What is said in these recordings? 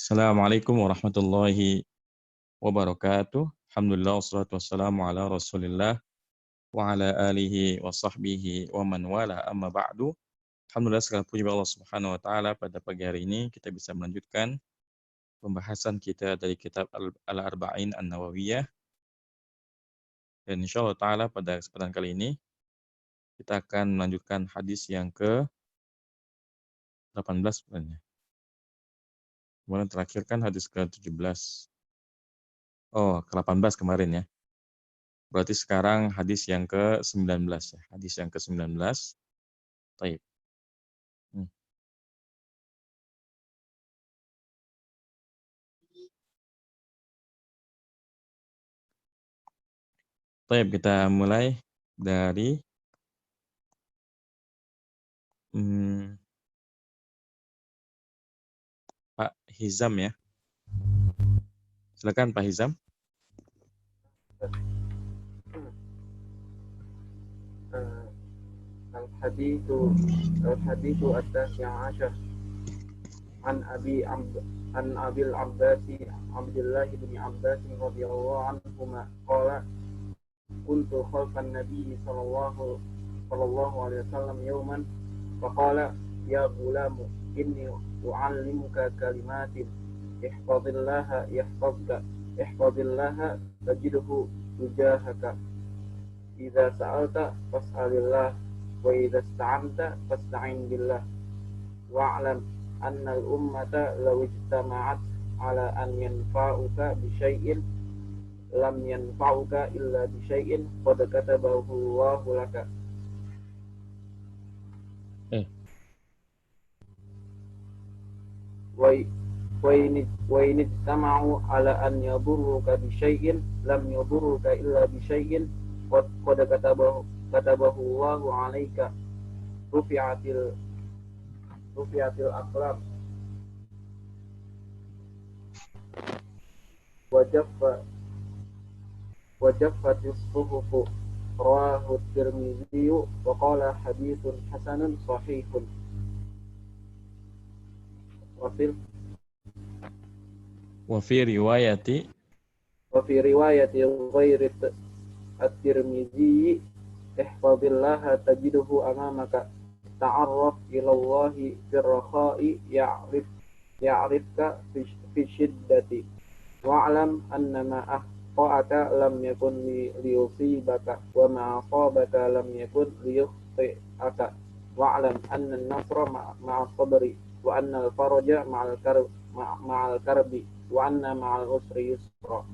Assalamualaikum warahmatullahi wabarakatuh. Alhamdulillah wassalatu wassalamu ala Rasulillah wa ala alihi wa sahbihi wa man wala amma ba'du. Alhamdulillah segala puji bagi Allah Subhanahu wa taala, pada pagi hari ini kita bisa melanjutkan pembahasan kita dari kitab Al-Arba'in An-Nawawiyah. Dan insyaallah taala pada kesempatan kali ini kita akan melanjutkan hadis yang ke-18 sebenarnya. Kemudian terakhir kan hadis ke-17. Oh, ke-18 kemarin ya. Berarti sekarang hadis yang ke-19 ya. Hadis yang ke-19. Baik. Baik, kita mulai dari Pak Hizam ya. Silakan Pak Hizam. الحديث التاسع عشر عن أبي العباس عبد الله بن عباس رضي الله عنهما قال كنت خلف النبي صلى الله عليه وسلم يوما فقال يا غلام إني أعلمك كلمات احفظ الله يحفظك احفظ الله تجده تجاهك إذا سألت فاسأل الله وإذا استعنت فاستعن بالله واعلم أن الأمة لو اجتمعت على أن ينفعوك بشيء لم ينفعوك إلا بشيء قد كتبه الله لك. وإن اجتمعوا على أن يضروك بشيء لم يضروك إلا بشيء قد كتبه الله عليك. رفعت الأقلام وجفت الصحف. رواه الترمذي وقال حديث حسن صحيح. وفي رواية غير الترمذي احفظ الله تجده أمامك تعرف إلى الله في الرخاء يعرفك في الشدة واعلم أن ما أخطأك لم يكن ليصيبك وما أصابك لم يكن ليخطئك واعلم أن النصر مع الصبر وأن الفرج مع الكرب وأن مع العسر يسرا.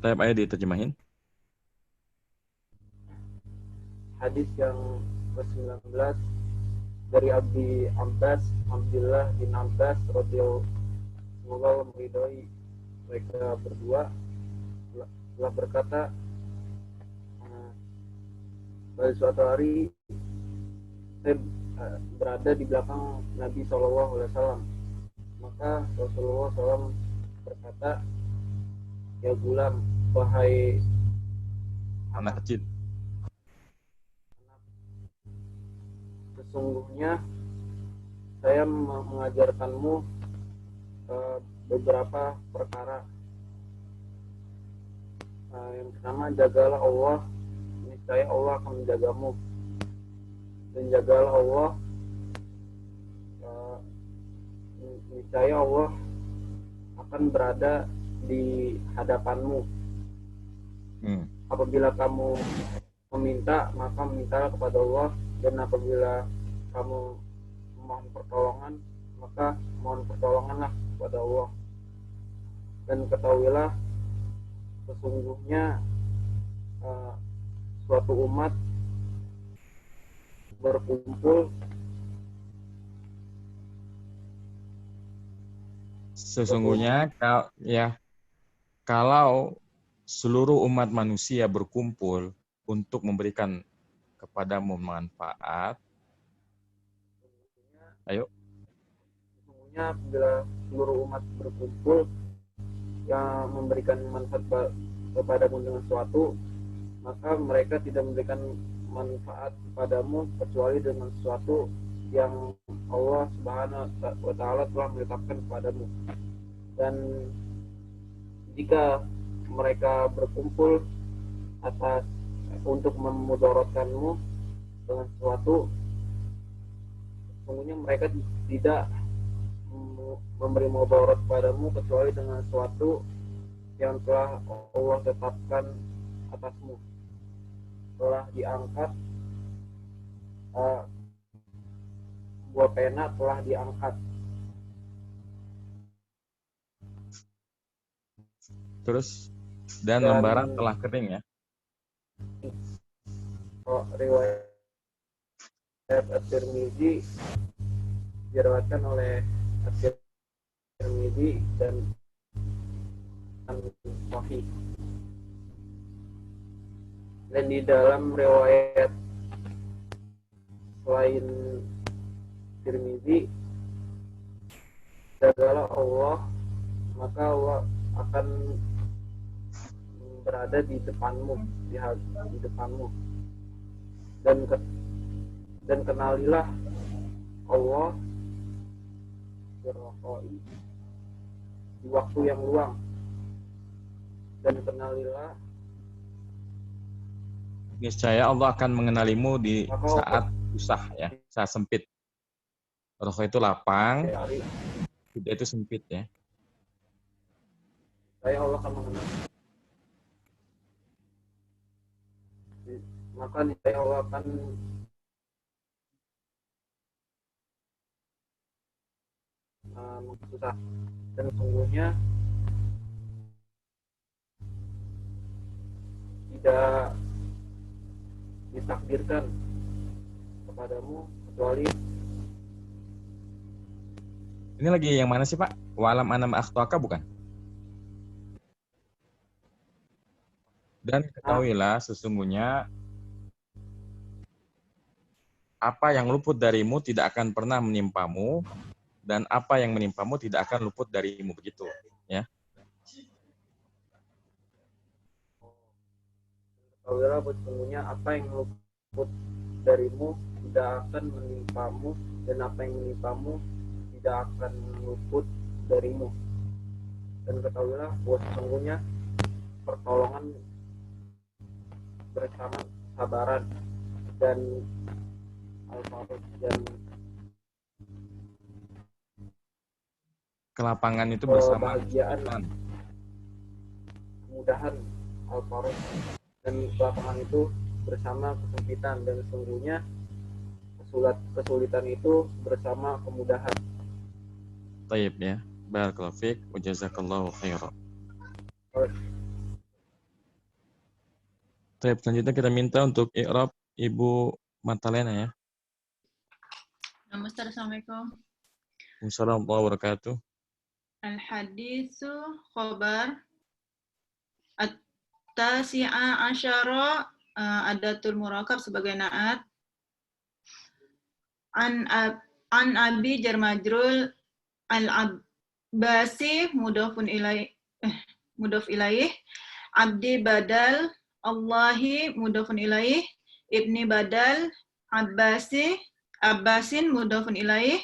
Taib ayat diterjemahin. Hadis yang ke-19 dari Abdullah bin Abbas radhiyallahu, semoga Allah meridhai mereka berdua, telah berkata, pada suatu hari saya berada di belakang Nabi SAW, maka Rasulullah SAW berkata, ya gulam, wahai Anak kecil, sesungguhnya saya mengajarkanmu beberapa perkara. Yang pertama, jagalah Allah, niscaya Allah akan menjagamu, dan jagalah Allah, niscaya Allah akan berada di hadapanmu. Apabila kamu meminta, maka mintalah kepada Allah, dan apabila kamu memohon pertolongan, maka mohon pertolonganlah kepada Allah. Dan ketahuilah, sesungguhnya suatu umat berkumpul kalau seluruh umat manusia berkumpul untuk memberikan kepadamu manfaat. Sesungguhnya bila seluruh umat berkumpul yang memberikan manfaat kepadamu dengan suatu, maka mereka tidak memberikan bermanfaat kepadamu kecuali dengan sesuatu yang Allah Subhanahu wa Ta'ala telah menetapkan kepadamu. Dan jika mereka berkumpul atas untuk memudaratkanmu dengan sesuatu, sesungguhnya mereka tidak memberi mudarat kepadamu kecuali dengan sesuatu yang telah Allah tetapkan atasmu. Telah diangkat, buah pena telah diangkat. Terus dan lembaran telah kering ya. Riwayat At-Tirmidzi diriwayatkan oleh At-Tirmidzi dan Sahih. Dan di dalam riwayat selain Tirmidzi, jagalah Allah, maka Allah akan berada di depanmu, di depanmu. Dan kenalilah Allah di waktu yang luang, dan kenalilah niscaya Allah akan mengenalimu di saat susah ya, saat sempit. Roho itu lapang, tidak itu sempit ya. Saya Allah akan mengenal. Maka niscaya Allah akan susah. Dan sungguhnya tidak ditakdirkan kepadamu kecuali. Ini lagi yang mana sih Pak? Walam anam akhtaka bukan? Dan ketahuilah sesungguhnya apa yang luput darimu tidak akan pernah menimpamu, dan apa yang menimpamu tidak akan luput darimu, begitu ya. Ketahuilah sesungguhnya apa yang luput darimu tidak akan menimpamu, dan apa yang menimpamu tidak akan luput darimu. Dan ketahuilah bahwa sesungguhnya pertolongan bersama sabaran dan al-faraj dan Kelapangan itu bersama kebahagiaan, kemudahan, al-faraj, dan kelapangan itu bersama kesempitan, dan sesungguhnya kesulitan itu bersama kemudahan. Taib ya. Barakallahu fiik wa jazakallahu khairan. Taib, selanjutnya kita minta untuk i'rab Ibu Matalena ya. Assalamualaikum. Wassalamualaikum warahmatullahi wabarakatuh. Al-haditsu khabar at-tasi'a asyara adatul murakab sebagai naat. An Abi jar majrul al-Abbasi mudhafun ilaih abdi badal Allahi mudhafun ilaih ibni badal Abbasin mudhafun ilaih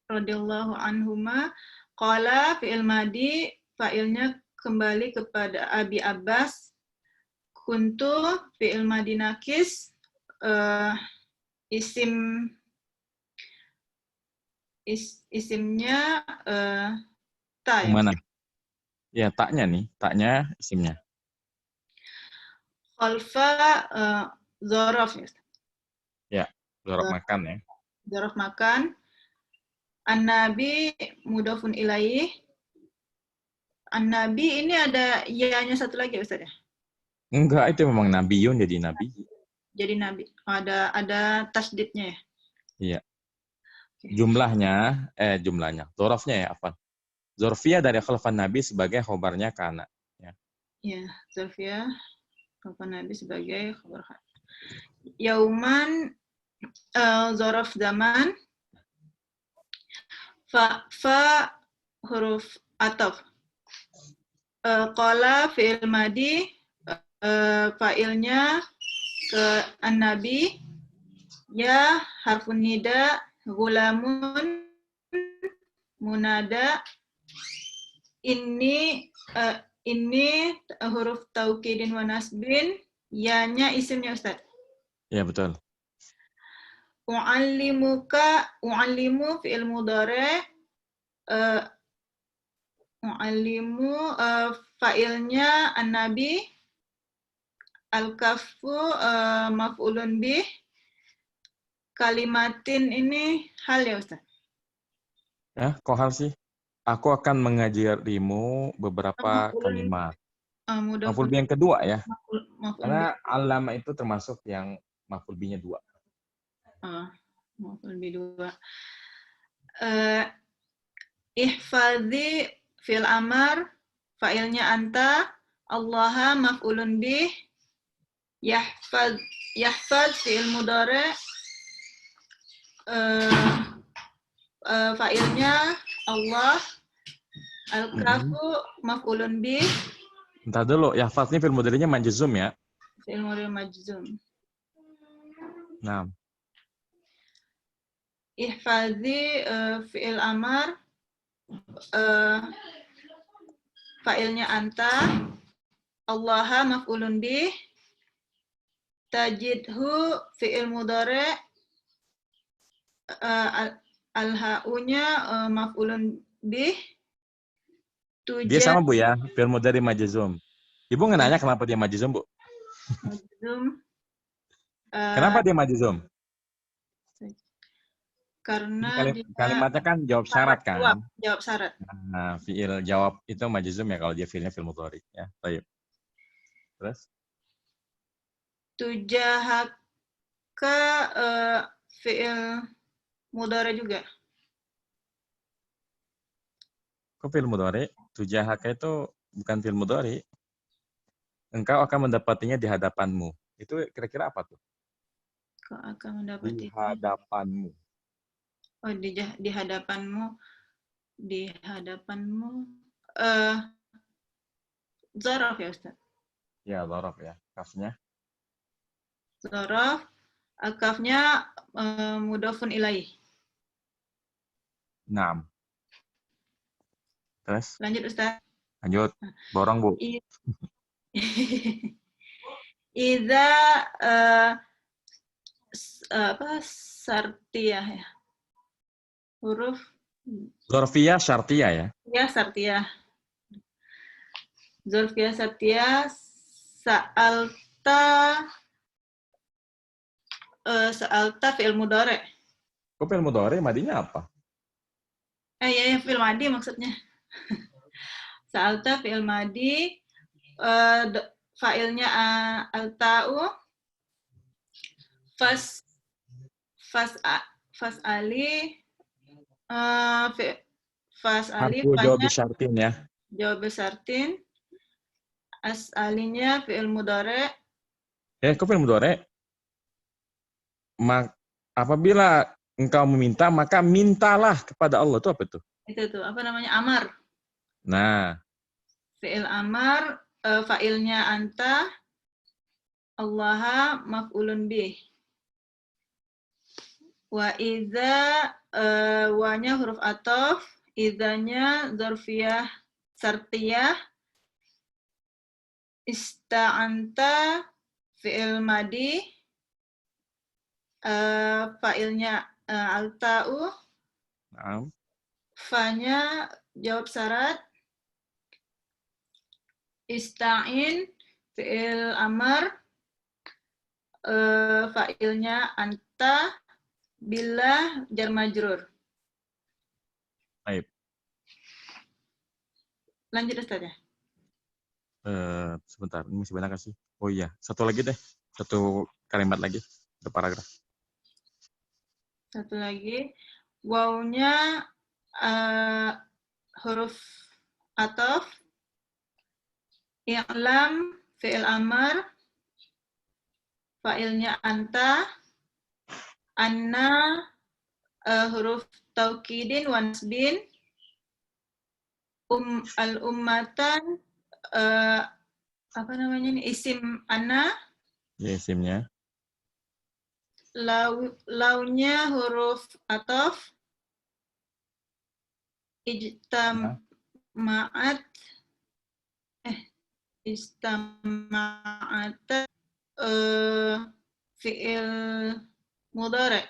radhiyallahu anhuma. Qala fi'il madi, fa'ilnya kembali kepada Abi Abbas. Kuntu fi'il madi nakis, isimnya ta ya. Mana? Ya, taknya nih, taknya isimnya. Khalfa dzaraf ya. Ya, dzaraf makan ya. Dzaraf makan. An-Nabi mudhafun ilaih. An-Nabi ini ada ya-nya satu lagi ya Ustaz ya? Enggak, itu memang nabiyun jadi nabi. Jadi nabi. Ada tasdidnya ya? Iya. Jumlahnya, dzarafnya ya, apa? Zorfiyah dari khalfan nabi sebagai khobarnya kana. Ya. Ya, Zorfiyah khalfan nabi sebagai khobar. Yauman dzaraf zaman. Fa huruf ataf. Qala fi'il madi, fa'ilnya ke an-nabi. Ya harfun nida, gulamun munada. Ini huruf taukidin wa nasbin. Ya-nya isimnya Ustaz. Ya, betul. U'allimu fi'il mudhari'. U'allimu fa'ilnya an-nabi. Al-kaffu maf'ulun bih. Kalimatin ini hal ya Ustaz? Ya, kok hal sih? Aku akan mengajarimu beberapa kalimat. Maf'ul bih yang kedua ya. Karena alama itu termasuk yang maf'ul bihnya 2. Maf'ul bih 2. Ihfazi fil amar, fa'ilnya anta. Allaha maf'ulun bih. Yahfaz fi'il mudhari'. Fa'ilnya Allah. Al-kafu maf'ulun bih. Entar dulu, yahfaz ini fi'il mudhari'nya majzum ya. Fi'il mudhari' majzum. Nah. Ihfazi fi'il amar, fa'ilnya anta. Allaha maf'ulun bih. Tajidhu fi'il mudhari'. Al-ha'unya maf'ulun bih. Dia sama Bu ya, fi'il mudhari' majzum. Ibu nggak nanya kenapa dia majzum, Bu? Majzum. Kenapa dia majzum? Karena kalimatnya kan jawab syarat kan? Jawab syarat. Nah, fi'il jawab itu majzum ya kalau dia fi'ilnya fi'il mudhari' ya. Baik. Terus? Tujahaka fi'il mudhari' juga. Kok fi'il mudhari'? Tujahaka itu bukan fi'il mudhari'. Engkau akan mendapatinya di hadapanmu. Itu kira-kira apa tuh? Kau akan mendapati di hadapanmu. Oh, di hadapanmu. Di hadapanmu. Zaraf ya Ustaz? Ya, zaraf ya. Kafnya? Zaraf. Kafnya mudhafun ilaih. Naam. Terus? Lanjut Ustaz. Lanjut. Borong, Bu. Iza sartiyah ya. Huruf Zorfiyah syartiyah ya. ya sartiyah. Zorfiyah sartiyah. Sa'alta fi'il mudhari'. Kok fi'il mudhari' madinya apa? Ya, fi'il madi maksudnya. Sa'alta fi'il madi. Fa'ilnya al-ta'u. Fas'ali. Fas'ali. Harfu jawab syartin ya. Jawab syartin. As'alinya fi'il mudhari'. Kok fi'il mudhari'? Apabila engkau meminta, maka mintalah kepada Allah. Itu apa itu? Itu tuh, apa namanya? Amar. Nah. Fi'il amar, fa'ilnya anta. Allaha maf'ulun bih. Wa idza, wa-nya huruf ataf. Idzanya dzarfiyah sartiyah. Ista'anta fi'il madi. Fa'ilnya al-ta'u. Nah. Fa-nya jawab syarat. Ista'in fi'il amar. Fa'ilnya anta. Billah jar majrur. Baik. Lanjut Ustaz ya. Sebentar, ini masih banyak sih. Oh iya, satu lagi deh. Satu kalimat lagi. Satu paragraf. Satu lagi. Wawnya huruf ataf. I'lam fi'il amar. Fa'ilnya anta. Anna huruf taukidin wa nasbin. Al-ummatan apa namanya ini? Isim anna. Ya, isimnya. Launya huruf atof. Nah. Ijtama'at. Ijtama'at. Fi'il mudhari'.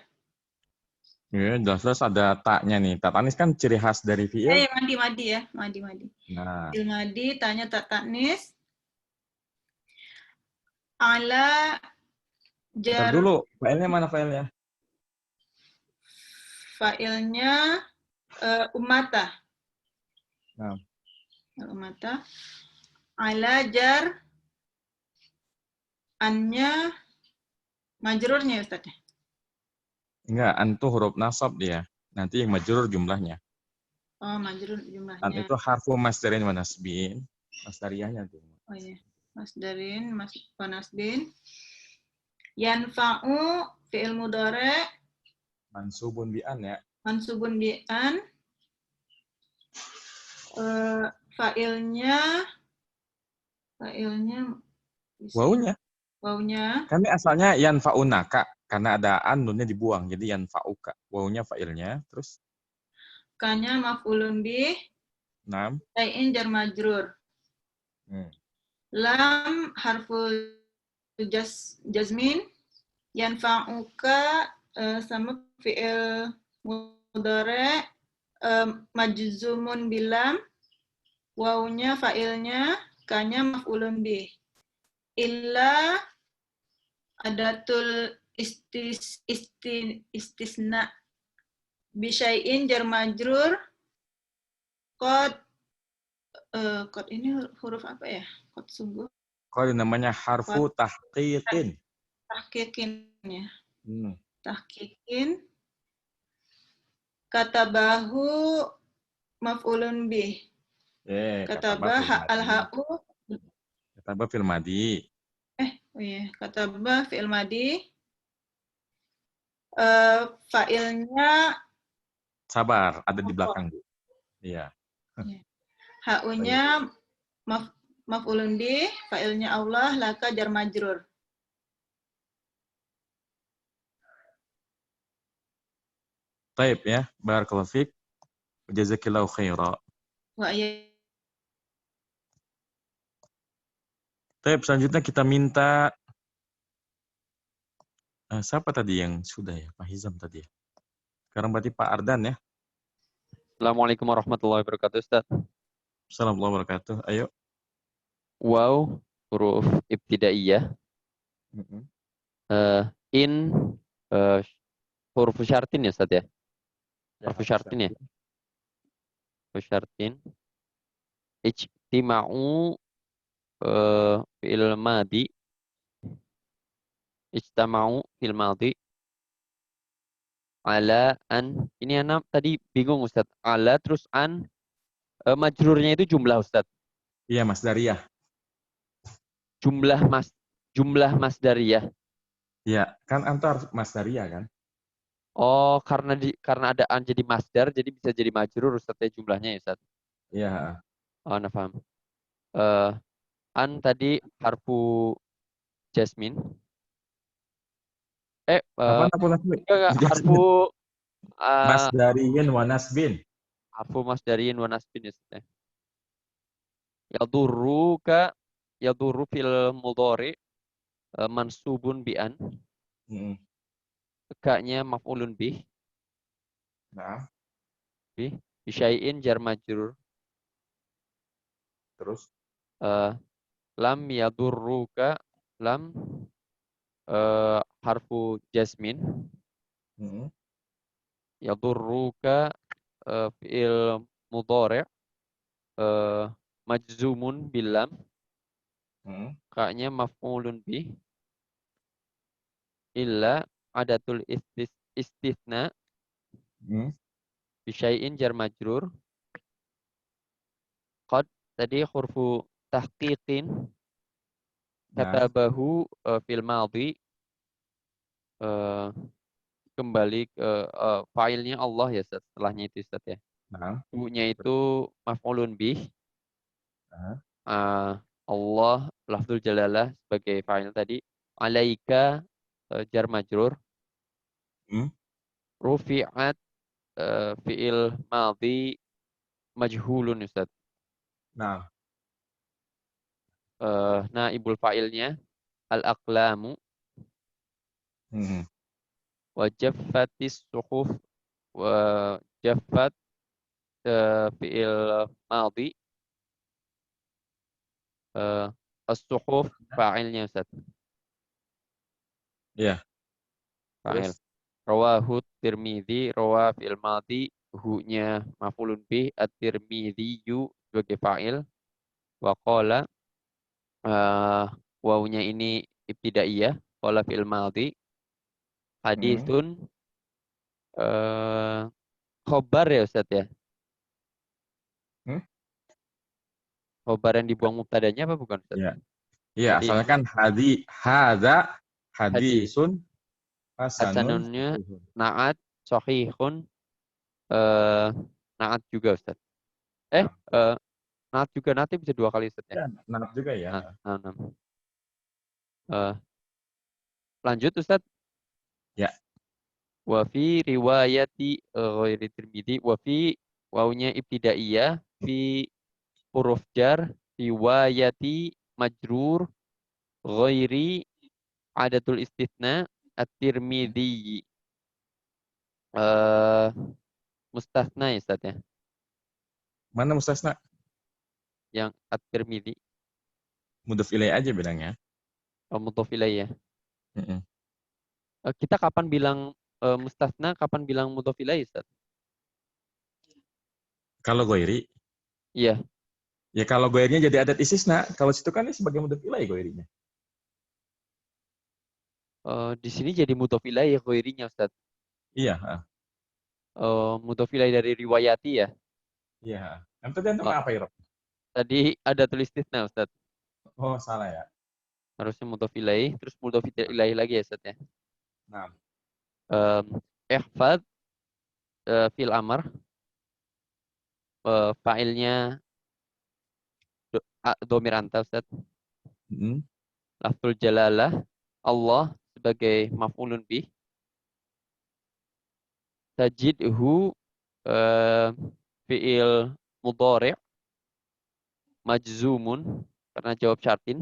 Ya, jelas-jelas ada taknya nih. Tak tanis kan ciri khas dari fiil. Madi ya. Madi. Nah, Fi'il madi, tanya tak tanis. Ala ntar jar dulu. Failnya mana failnya? failnya ummata. Nah, Ummata. Ala jar annya majrurnya ya Ustaz. enggak, an tuh huruf nasab dia. Nanti yang majrur jumlahnya. Oh, majrur An jumlahnya. itu harfu masdarin wa nasbin. Masdariyahnya tuh. Oh iya. Masdarin, Nasbin. Yanfa'u fi'il mudhari' Mansubun bi an ya. mansubun bi an. Failnya Wawunya. wawunya Kami asalnya yanfa'unaka. Karena ada an, nunnya dibuang. Jadi yanfa'uka. Wawunya failnya. Terus kanya maf'ulun bih 6. syai'in jar majrur. Lam harful jazmin. Yanfa'uka sama fi'il mudhari' majzumun bilam. Wawunya failnya kanya maf'ulun bih. Illa adatul istisna bisyai'in jar majrur. Qad ini huruf apa ya? Qad sungguh. Kalau namanya harfu tahqiqin. Tahqiqin ya. Hmm. Tahqiqin. Katabahu maf'ulun bih. Katabah al-ha'u. Katabah fil madi. Oh iya, katabah fi'il madi. Fa'ilnya Sabar, ada di belakang, Bu. Iya. ha'unya maf'ulun bih, fa'ilnya Allah, laka jar majrur. Taib ya, barakallahu fiik. Jazakillahu khaira. Wa iya. Taib, selanjutnya kita minta siapa tadi yang sudah ya? Pak Hizam tadi ya. Sekarang berarti Pak Ardan ya. Assalamualaikum warahmatullahi wabarakatuh, Ustaz. Assalamualaikum warahmatullahi wabarakatuh. Ayo. Waw, huruf ibtidaiyah. In, huruf syartin ya, Ustaz ya? Huruf syartin ya? Huruf syartin. Ijtima'u fi'il madi. Ijtama'u fi'il madi. Ala, an. Ini anak tadi bingung, Ustaz. Ala, terus an. Majrurnya itu jumlah, Ustaz. Iya, Mas Dariyah. Jumlah masdariyah. Iya, kan antar Mas Dariyah kan? Oh, karena ada an jadi masdar, jadi bisa jadi majrur Ustaz ya jumlahnya ya, Ustaz. Iya. Oh, nah paham. An tadi harfu jasmin. Apa nasbin? Harfu Masdariyin wa nasbin. harfu masdariyin wa nasbin ya, Ustaz. Yadurru fil mudhari mansubun bi an. Kaknya maf'ulun bih. Nah. Bisyai'in jar majrur. Terus Lam yadurruka lam harfu jasmin. Yadurruka fi'il mudhari' majzumun bilam. Kaknya maf'ulun bih. Illa adatul istithna bisyai'in jar majrur. Qad tadi hurfu tahqiqin. Katabahu fil madhi. Kembali ke failnya Allah ya, Ustaz. Setelahnya itu, Ustaz ya. Bu-nya itu maf'ulun bih. Allah lafzul jalalah sebagai fa'il tadi. alaika jar majrur. Hmm? Rufi'at fi'il madhi majhulun Ustaz. Nah, Naibul fa'ilnya al-aqlamu. hmm. Wa jaffatis suhuf. Wa jaffat fi'il madhi. As-suhuf fa'ilnya Ustaz. Iya. Fa'il. Terus? Rawahu Tirmidzi, rawa fi'il madhi, hu-nya maf'ulun bih, at-Tirmidziyu sebagai fa'il. Wa qala wawunya ini ibtidaiyah, qala fi'il madhi. Hmm. Haditsun khobar ya Ustaz ya. Hmm? Khobar yang dibuang mubtadanya apa bukan Ustaz? Iya. Iya, Tadi asalnya kan hadza hadis. hadisun hasanun Hasanunnya sahihun. na'at sahihun eh na'at juga Ustaz. Nah, Na'at juga nanti bisa dua kali Ustaz ya. ya, nanap juga ya. Nah. Lanjut Ustaz. Ya. Wa fi riwayati ghairi Tirmidzi wa fi wawunya ibtidaiyah fi huruf jar riwayati majrur ghairi adatul istitsna at-Tirmidzi. Mustasna ya Ustaz ya. Mana mustasna? Yang at-Tirmidzi Mudhof ilaih aja bilangnya. mudhof ilaih ya. Mm-mm. Kita kapan bilang mustasna, kapan bilang mudhof ilaih Ustaz? Kalau goiri, Iya. ya kalau goirnya jadi adat istisna. Kalau situ kan ini sebagai mudhof ilaih goirinya. Di sini jadi mudhof ilaih ghairinya Ustaz. Iya. Mudhof ilaih dari riwayati ya. Iya. Yang tadi antum Oh, apa ya? tadi ada tulis istisna Ustaz. Oh, salah ya. Harusnya mudhof ilaih, terus mudhof ilaih lagi ya Ustaz ya. Nah, Ihfad fil amr, fa'ilnya domir anta Ustaz. mm-mm. Lafzul jalalah Allah sebagai maf'ulun bih. Tajidhu fi'il mudhari' majzumun karena jawab syartin.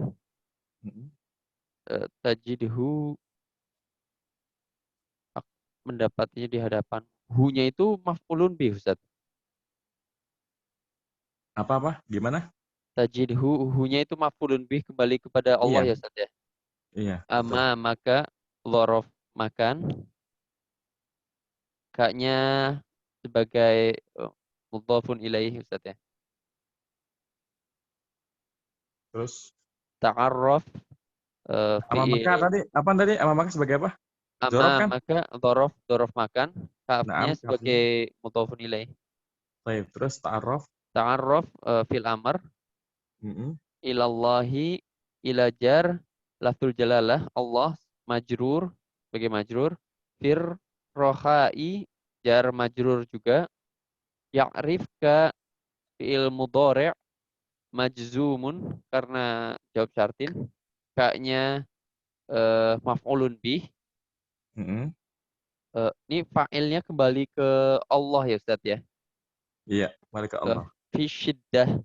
Mm-mm. Tajidhu mendapatnya di hadapan. Hu-nya itu maf'ulun bih Ustaz. Apa-apa? Gimana? Tajidhu, hu-nya itu maf'ulun bih kembali kepada Allah Iya, ya Ustaz ya. iya, betul. Maka lorof makan, kaknya sebagai mudhafun ilaih Ustaz ya. Terus Ta'arraf ama maka fi'il tadi apa tadi? Ama maka sebagai apa? Zorob kan? maka lorof makan, kafnya Naam, kafnya. sebagai mudhafun ilaih. Baik, terus ta'arraf. Ta'arraf fil amr Mm-mm. ilallahi ilajar lafzul jalalah Allah majrur sebagai majrur fir rohai jar majrur juga ya'rif ka fi'il mudhari' majzumun karena jawab syartin kaknya maf'ulun bih. Mm-mm. Ini fa'ilnya kembali ke Allah ya Ustaz ya. Iya, balik ke Allah. Fi syiddah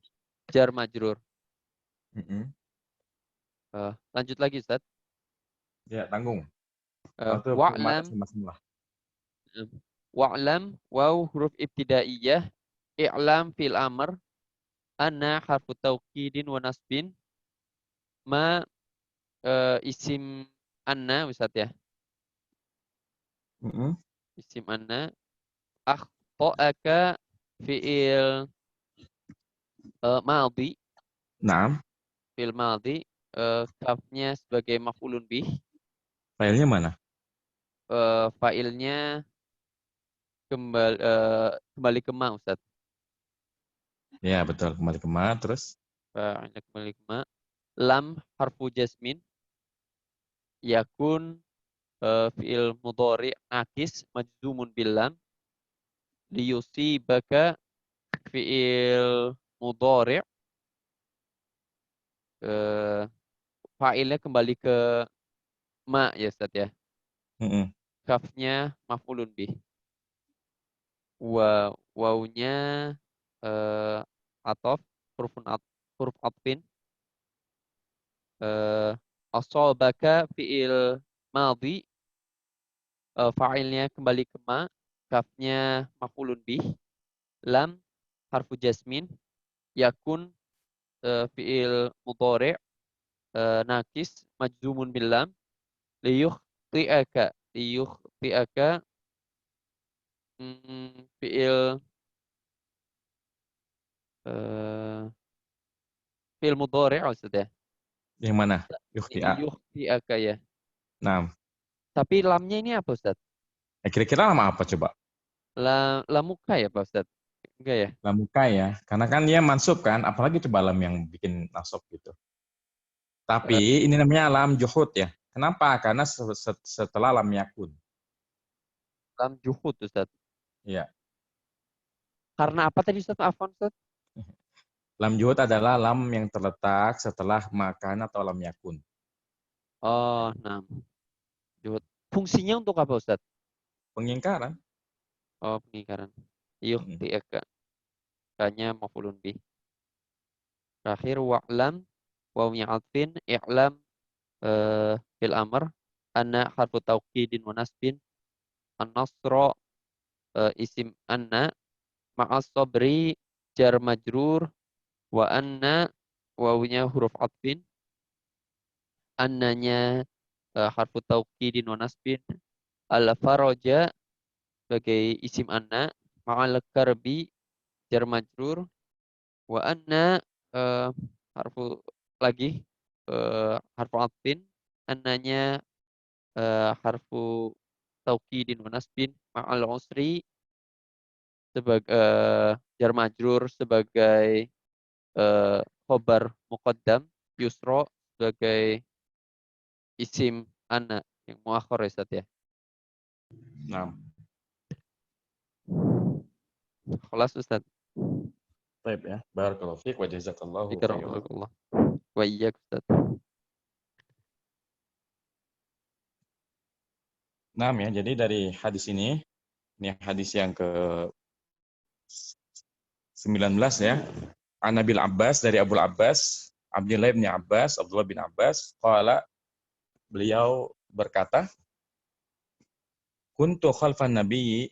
jar majrur. Mm-mm. Lanjut lagi Ustaz. Ya, tanggung. Waktu kemarin Wa'lam sama semua. wa'lam waw huruf ibtidaiyah i'lam fil amr anna harfu taukidin wa nasbin ma isim anna Ustaz ya. Mm-mm. Isim anna akhto'aka fi'il madhi Naam, fi'il madhi kafnya sebagai maf'ulun bih, filenya mana? fa'ilnya kembali ke ma Ustaz. Ya, betul. Kembali ke ma, terus Fa'ilnya kembali ke ma. Lam harfu jasmin yakun fi'il mudhari nakis majzumun bil lam liyusibaka fi'il mudhari fa'ilnya kembali ke ma ya Ustaz ya. Mm-mm. Kafnya maf'ulun bih. Wawunya atof, huruf atfin. Asobaka fi'il madhi, fa'ilnya kembali ke ma, kafnya maf'ulun bih, lam harfu jasmin, yakun fi'il mudhari' nakis majzumun bil lam, liyukhti'aka fi'il eh, fi'il mudhari' maksudnya. Yang mana? Ini Yukhti'a. yukhti'aka ya. Nah, Tapi lamnya ini apa Ustaz? kira-kira lama apa coba? Lamuka ya Pak Ustaz? Enggak ya? Lamuka ya. Karena kan dia mansub kan, apalagi coba lam yang bikin nasab gitu. Eh, Tapi ini namanya lam juhud ya. Kenapa? Karena setelah lam yakun. lam juhud Ustaz. Ya. Karena apa tadi Ustaz? Afwan Ustaz? Lam juhud adalah lam yang terletak setelah makan atau lam yakun. Oh, nah. Juhud. Fungsinya untuk apa Ustaz? Pengingkaran. Oh, pengingkaran. Mm. Yukhti'aka. Kanya maf'ulun bih. Terakhir wa'lam wawnya atfin i'lam fil amr anna harfu taukidin wa nasbin an-nasra isim anna ma'as sabri jar majrur wa anna wawunya huruf atfin annanya harfu taukidin wa nasbin al faraja sebagai isim anna ma'al karbi jar majrur wa anna eh, harfu lagi harfu atfin annanya harfu taukidin wa nasbin ma'al usri sebagai jar majrur sebagai khobar muqaddam yusro sebagai isim anak yang muakhir ya Ustaz ya. Nah, Kelas Ustaz. baik ya. Barakallahu fiik wa jazakallahu khairan. Bikarakallah. Wa iyyak Ustaz. Nah, ya, jadi dari hadis ini hadis yang ke 19 ya. An Nabil Abbas dari Abdul Abbas, Abdullah bin Abbas, qala, beliau berkata, kuntu khalfan nabiyyi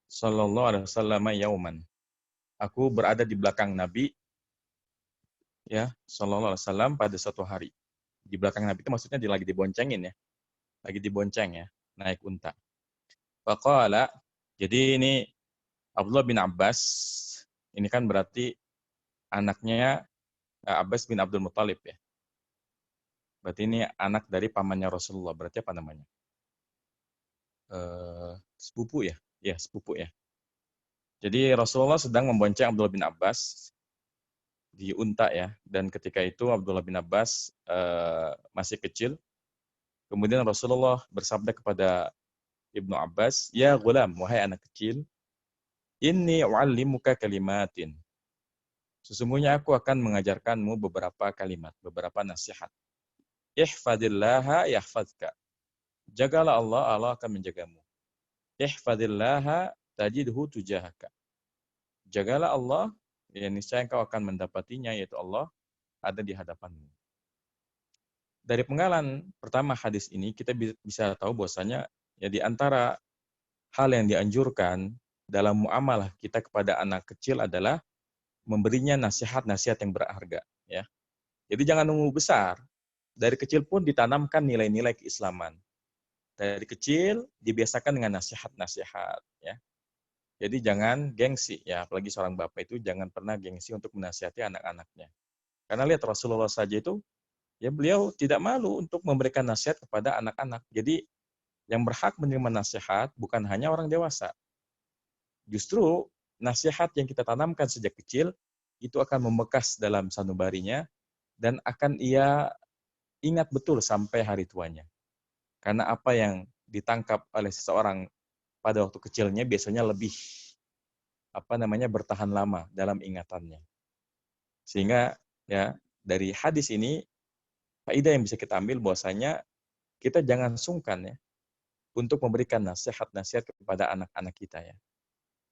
sallallahu alaihi wasallam yauman. Aku berada di belakang Nabi ya, sallallahu alaihi wasallam pada suatu hari. Di belakang Nabi itu maksudnya lagi diboncengin ya. Lagi dibonceng ya, naik unta. Faqala, jadi ini Abdullah bin Abbas, ini kan berarti anaknya Abbas bin Abdul Muthalib ya. Berarti ini anak dari pamannya Rasulullah. Berarti apa namanya? Sepupu ya? Ya, sepupu ya. Jadi Rasulullah sedang membonceng Abdullah bin Abbas di unta ya. Dan ketika itu Abdullah bin Abbas masih kecil. Kemudian Rasulullah bersabda kepada Ibnu Abbas, ya gulam, wahai anak kecil, inni u'allimuka kalimatin. Sesungguhnya aku akan mengajarkanmu beberapa kalimat, beberapa nasihat. Ihfadillaha yahfazka. Jagalah Allah, Allah akan menjagamu. Ihfadillaha tajidhu tujahaka. Jagalah Allah, ya niscaya engkau akan mendapatinya, yaitu Allah ada di hadapanmu. Dari penggalan pertama hadis ini, kita bisa tahu bahwasanya ya di antara hal yang dianjurkan dalam muamalah kita kepada anak kecil adalah memberinya nasihat-nasihat yang berharga. Ya. Jadi jangan nunggu besar. Dari kecil pun ditanamkan nilai-nilai keislaman. Dari kecil dibiasakan dengan nasihat-nasihat. Ya. Jadi jangan gengsi. Ya, apalagi seorang bapak itu jangan pernah gengsi untuk menasihati anak-anaknya. Karena lihat Rasulullah saja itu, ya beliau tidak malu untuk memberikan nasihat kepada anak-anak. Jadi yang berhak menerima nasihat bukan hanya orang dewasa. Justru nasihat yang kita tanamkan sejak kecil itu akan membekas dalam sanubarinya dan akan ia ingat betul sampai hari tuanya. Karena apa yang ditangkap oleh seseorang pada waktu kecilnya biasanya lebih bertahan lama dalam ingatannya. Sehingga ya dari hadis ini faedah yang bisa kita ambil bahwasanya kita jangan sungkan ya untuk memberikan nasihat-nasihat kepada anak-anak kita ya.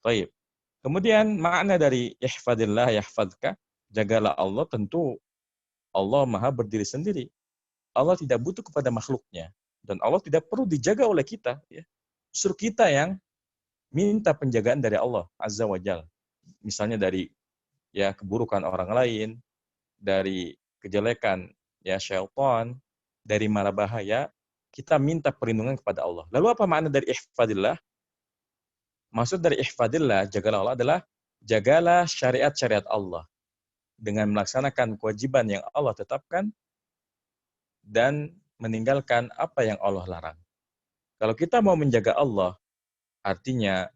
Baik. Kemudian makna dari ihfadillah yahfadka, jagalah Allah, tentu Allah Maha berdiri sendiri. Allah tidak butuh kepada makhluknya dan Allah tidak perlu dijaga oleh kita ya. Justru kita yang minta penjagaan dari Allah Azza wa Jalla. Misalnya dari ya keburukan orang lain, dari kejelekan ya syaitan, dari mara bahaya, kita minta perlindungan kepada Allah. Lalu apa makna dari ihfadillah? Maksud dari ihfadillah, jagalah Allah adalah jagalah syariat-syariat Allah dengan melaksanakan kewajiban yang Allah tetapkan dan meninggalkan apa yang Allah larang. Kalau kita mau menjaga Allah, artinya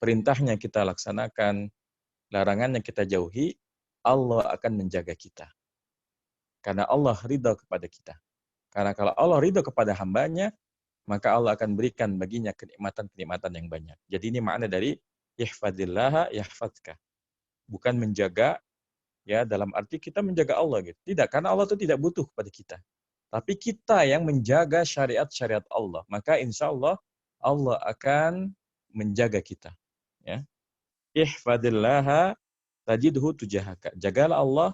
perintahnya kita laksanakan, larangannya kita jauhi, Allah akan menjaga kita. Karena Allah ridha kepada kita. Karena kalau Allah ridha kepada hambanya, maka Allah akan berikan baginya kenikmatan-kenikmatan yang banyak. Jadi ini makna dari ihfadillaha yahfadka. Bukan menjaga, ya dalam arti kita menjaga Allah gitu. Tidak, karena Allah itu tidak butuh kepada kita. Tapi kita yang menjaga syariat-syariat Allah. Maka insya Allah, Allah akan menjaga kita. Ya. Ihfadillaha tajidhu tujahaka. Jagalah Allah,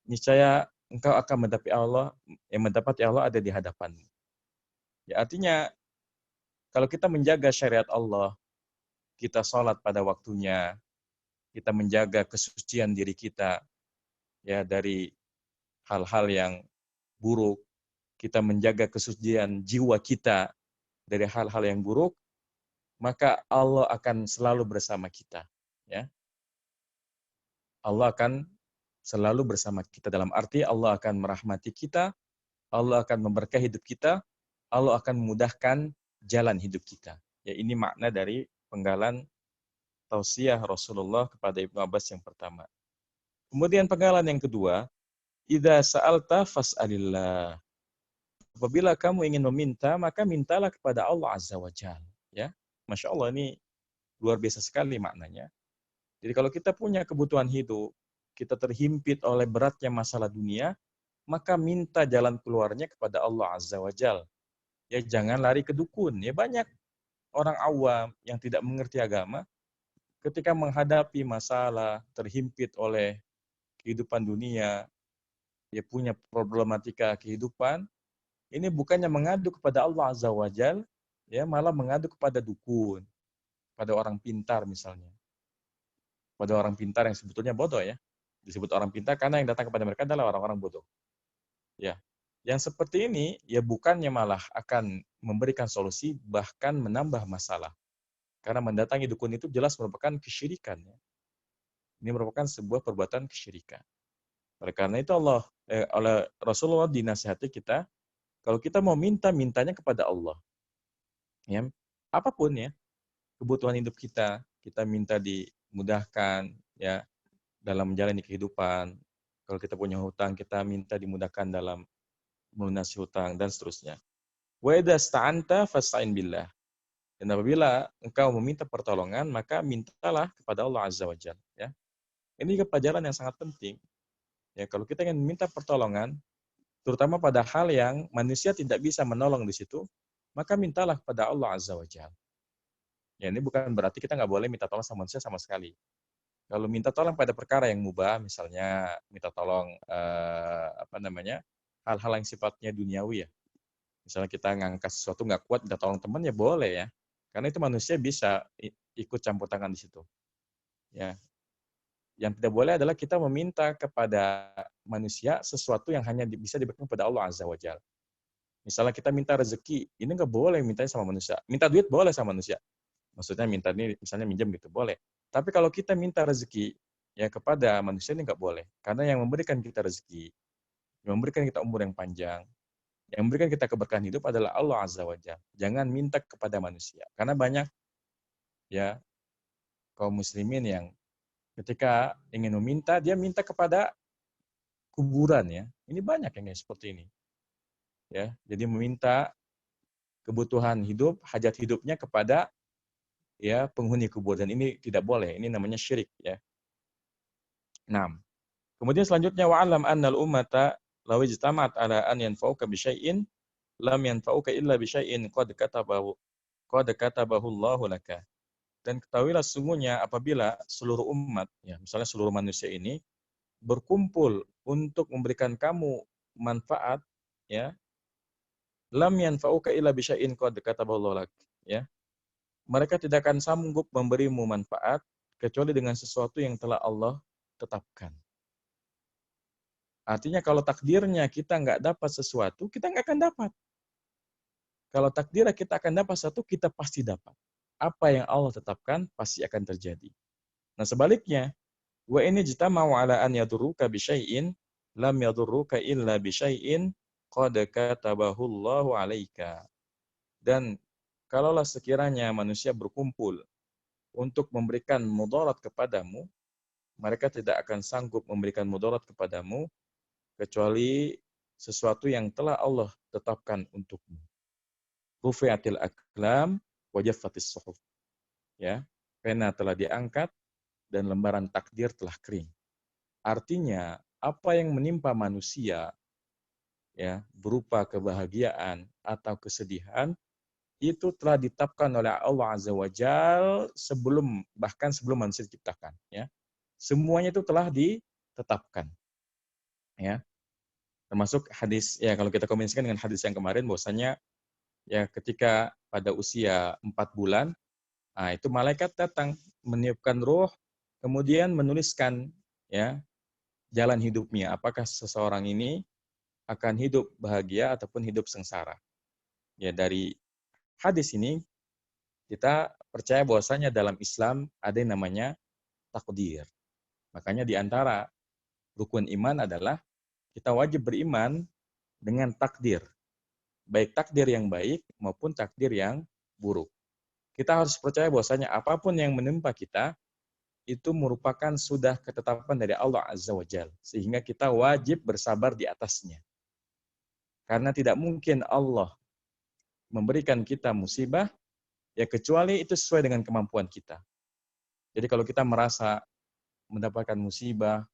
niscaya engkau akan mendapati Allah, yang mendapati Allah ada di hadapanmu. Ya, artinya, kalau kita menjaga syariat Allah, kita sholat pada waktunya, kita menjaga kesucian diri kita ya dari hal-hal yang buruk, kita menjaga kesucian jiwa kita dari hal-hal yang buruk, maka Allah akan selalu bersama kita. Ya. Allah akan selalu bersama kita dalam arti Allah akan merahmati kita, Allah akan memberkahi hidup kita, Allah akan memudahkan jalan hidup kita. Ya, ini makna dari penggalan tausiah Rasulullah kepada Ibnu Abbas yang pertama. Kemudian penggalan yang kedua, idza sa'alta fas'alillah. Apabila kamu ingin meminta, maka mintalah kepada Allah Azza wa Jalla. Ya, Masya Allah, ini luar biasa sekali maknanya. Jadi kalau kita punya kebutuhan hidup, kita terhimpit oleh beratnya masalah dunia, maka minta jalan keluarnya kepada Allah Azza wa Jalla. Ya, jangan lari ke dukun. Ya, banyak orang awam yang tidak mengerti agama, ketika menghadapi masalah, terhimpit oleh kehidupan dunia, dia punya problematika kehidupan, ini bukannya mengadu kepada Allah Azza wa Jalla, ya, malah mengadu kepada dukun, pada orang pintar misalnya. Pada orang pintar yang sebetulnya bodoh ya. Disebut orang pintar karena yang datang kepada mereka adalah orang-orang bodoh. Ya. Yang seperti ini, ya bukannya malah akan memberikan solusi, bahkan menambah masalah. Karena mendatangi dukun itu jelas merupakan kesyirikan. Ya. Ini merupakan sebuah perbuatan kesyirikan. Oleh karena itu oleh Rasulullah dinasihati kita, kalau kita mau minta, mintanya kepada Allah. Ya. Apapun ya, kebutuhan hidup kita minta dimudahkan ya dalam menjalani kehidupan. Kalau kita punya hutang, kita minta dimudahkan dalam melunasi hutang dan seterusnya. Wa idza sta'anta fasta'in billah. Dan apabila engkau meminta pertolongan, maka mintalah kepada Allah Azza wa Jalla, ya. Ini pelajaran yang sangat penting. Ya, kalau kita ingin minta pertolongan, terutama pada hal yang manusia tidak bisa menolong di situ, maka mintalah kepada Allah Azza wa Jalla. Ya, ini bukan berarti kita nggak boleh minta tolong sama manusia sama sekali. Kalau minta tolong pada perkara yang mubah, misalnya minta tolong hal-hal yang sifatnya duniawi ya. Misalnya kita ngangkat sesuatu nggak kuat, minta tolong teman ya boleh ya. Karena itu manusia bisa ikut campur tangan di situ. Ya. Yang tidak boleh adalah kita meminta kepada manusia sesuatu yang hanya bisa diberikan kepada Allah Azza wa Jalla. Misalnya kita minta rezeki, ini nggak boleh mintanya sama manusia. Minta duit boleh sama manusia. Maksudnya minta ini misalnya minjem gitu, boleh. Tapi kalau kita minta rezeki ya kepada manusia ini nggak boleh. Karena yang memberikan kita rezeki, yang memberikan kita umur yang panjang, yang memberikan kita keberkahan hidup adalah Allah Azza wa Jalla. Jangan minta kepada manusia. Karena banyak ya kaum muslimin yang ketika ingin meminta, dia minta kepada kuburan ya. Ini banyak yang seperti ini. Ya, jadi meminta kebutuhan hidup, hajat hidupnya kepada ya penghuni kubur, dan ini tidak boleh. Ini namanya syirik ya. 6. Kemudian selanjutnya wa'alam annal ummata law ijtama'at ala an yanfa'uka bi syai'in lam yanfa'uka illa bi syai'in qad katabahu Allahu laka. Dan ketahuilah sesungguhnya apabila seluruh umat, ya misalnya seluruh manusia ini berkumpul untuk memberikan kamu manfaat, ya, lam yanfa'uka illa bi syai'in qad katabahu Allahu lak, ya. Mereka tidak akan sanggup memberimu manfaat kecuali dengan sesuatu yang telah Allah tetapkan. Artinya kalau takdirnya kita nggak dapat sesuatu, kita nggak akan dapat. Kalau takdirnya kita akan dapat sesuatu, kita pasti dapat. Apa yang Allah tetapkan pasti akan terjadi. Nah sebaliknya, wa ini jitama'u ala an yadurruka bi syai'in lam yadurruka illa bi syai'in qad katabahu Allahu 'alaika. Dan kalaulah sekiranya manusia berkumpul untuk memberikan mudarat kepadamu, mereka tidak akan sanggup memberikan mudarat kepadamu kecuali sesuatu yang telah Allah tetapkan untukmu. Rufi'atil aqlam wa jaffatis suhuf. Ya, pena telah diangkat dan lembaran takdir telah kering. Artinya, apa yang menimpa manusia ya, berupa kebahagiaan atau kesedihan itu telah ditetapkan oleh Allah Azza wa Jalla bahkan sebelum manusia diciptakan, ya. Semuanya itu telah ditetapkan. Ya. Termasuk hadis, ya kalau kita kombinasikan dengan hadis yang kemarin bahwasanya ya ketika pada usia 4 bulan, nah itu malaikat datang meniupkan ruh, kemudian menuliskan ya jalan hidupnya, apakah seseorang ini akan hidup bahagia ataupun hidup sengsara. Ya dari hadis ini kita percaya bahwasanya dalam Islam ada yang namanya takdir. Makanya di antara rukun iman adalah kita wajib beriman dengan takdir. Baik takdir yang baik maupun takdir yang buruk. Kita harus percaya bahwasanya apapun yang menimpa kita itu merupakan sudah ketetapan dari Allah Azza wa Jalla. Sehingga kita wajib bersabar di atasnya. Karena tidak mungkin Allah memberikan kita musibah ya kecuali itu sesuai dengan kemampuan kita. Jadi kalau kita merasa mendapatkan musibah,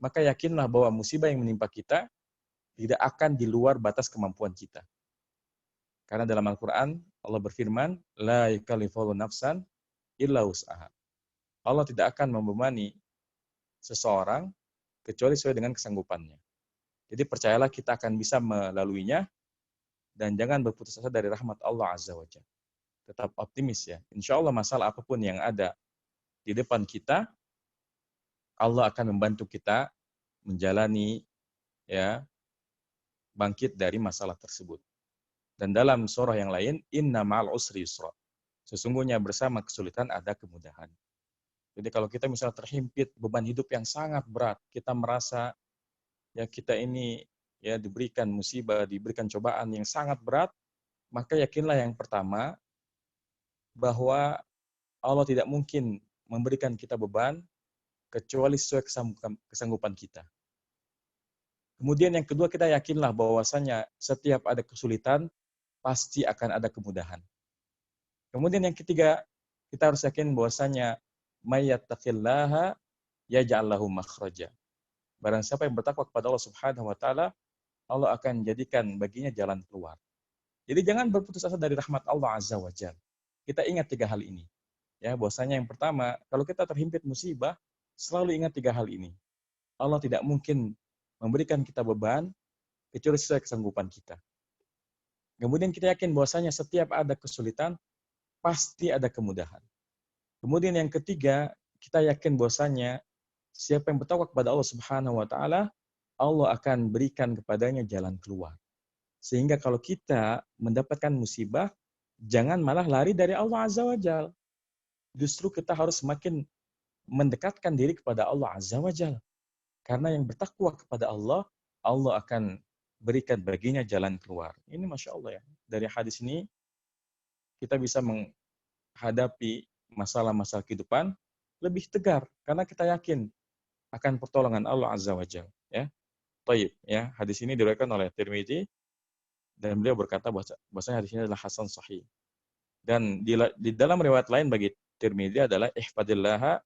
maka yakinlah bahwa musibah yang menimpa kita tidak akan di luar batas kemampuan kita. Karena dalam Al-Quran, Allah berfirman, La yukallifullahu nafsan illa wus'aha. Allah tidak akan membebani seseorang kecuali sesuai dengan kesanggupannya. Jadi percayalah kita akan bisa melaluinya dan jangan berputus asa dari rahmat Allah Azza wa Jalla. Tetap optimis ya. Insya Allah masalah apapun yang ada di depan kita, Allah akan membantu kita menjalani ya bangkit dari masalah tersebut. Dan dalam surah yang lain, inna ma'al usri yusra. Sesungguhnya bersama kesulitan ada kemudahan. Jadi kalau kita misalnya terhimpit beban hidup yang sangat berat, kita merasa ya kita ini ya diberikan musibah, diberikan cobaan yang sangat berat, maka yakinlah yang pertama bahwa Allah tidak mungkin memberikan kita beban kecuali sesuai kesanggupan kita. Kemudian yang kedua kita yakinlah bahwasanya setiap ada kesulitan pasti akan ada kemudahan. Kemudian yang ketiga kita harus yakin bahwasanya mayyattaqillaha yaj'al lahu makhraja. Barang siapa yang bertakwa kepada Allah Subhanahu wa taala, Allah akan jadikan baginya jalan keluar. Jadi jangan berputus asa dari rahmat Allah Azza wa Jalla. Kita ingat 3 hal ini. Ya, bahwasanya yang pertama, kalau kita terhimpit musibah, selalu ingat 3 hal ini. Allah tidak mungkin memberikan kita beban kecuali sesuai kesanggupan kita. Kemudian kita yakin bahwasanya setiap ada kesulitan pasti ada kemudahan. Kemudian yang ketiga, kita yakin bahwasanya siapa yang bertakwa kepada Allah Subhanahu wa taala, Allah akan berikan kepadanya jalan keluar. Sehingga kalau kita mendapatkan musibah, jangan malah lari dari Allah Azza wa Jalla. Justru kita harus semakin mendekatkan diri kepada Allah Azza wa Jalla. Karena yang bertakwa kepada Allah, Allah akan berikan baginya jalan keluar. Ini Masya Allah ya. Dari hadis ini, kita bisa menghadapi masalah-masalah kehidupan lebih tegar. Karena kita yakin akan pertolongan Allah Azza wa Jalla. Ya. Taib, ya. Hadis ini diriwayatkan oleh Tirmidzi dan beliau berkata bahwasanya hadis ini adalah hasan sahih. Dan di dalam riwayat lain bagi Tirmidzi adalah ihfadillaha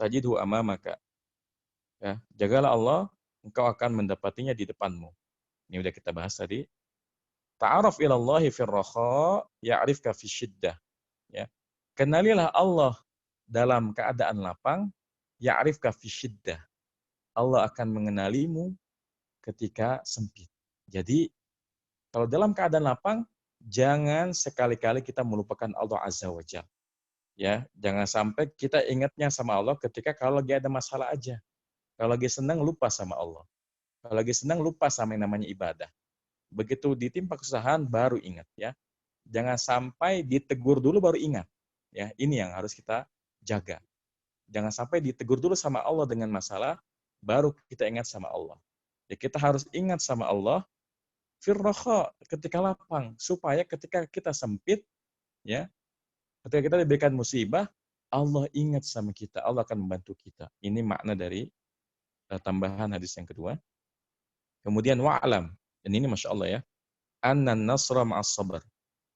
tajidhu amamaka. Ya, jagalah Allah, engkau akan mendapatinya di depanmu. Ini udah kita bahas tadi. Ta'aruf ilallahi fir rakha ya'rifka fi syiddah. Ya. Kenalilah Allah dalam keadaan lapang, ya'rifka fi syiddah. Allah akan mengenalimu ketika sempit. Jadi kalau dalam keadaan lapang, jangan sekali-kali kita melupakan Allah Azza wa Jalla. Ya, jangan sampai kita ingatnya sama Allah ketika kalau lagi ada masalah aja. Kalau lagi senang lupa sama Allah. Kalau lagi senang lupa sama yang namanya ibadah. Begitu ditimpa kesusahan baru ingat ya. Jangan sampai ditegur dulu baru ingat. Ya, ini yang harus kita jaga. Jangan sampai ditegur dulu sama Allah dengan masalah baru kita ingat sama Allah. Ya, kita harus ingat sama Allah firrakha ketika lapang supaya ketika kita sempit ya, ketika kita diberikan musibah, Allah ingat sama kita, Allah akan membantu kita. Ini makna dari tambahan hadis yang kedua. Kemudian wa'alam, dan ini Masya Allah ya, annan nasra ma'as sabar.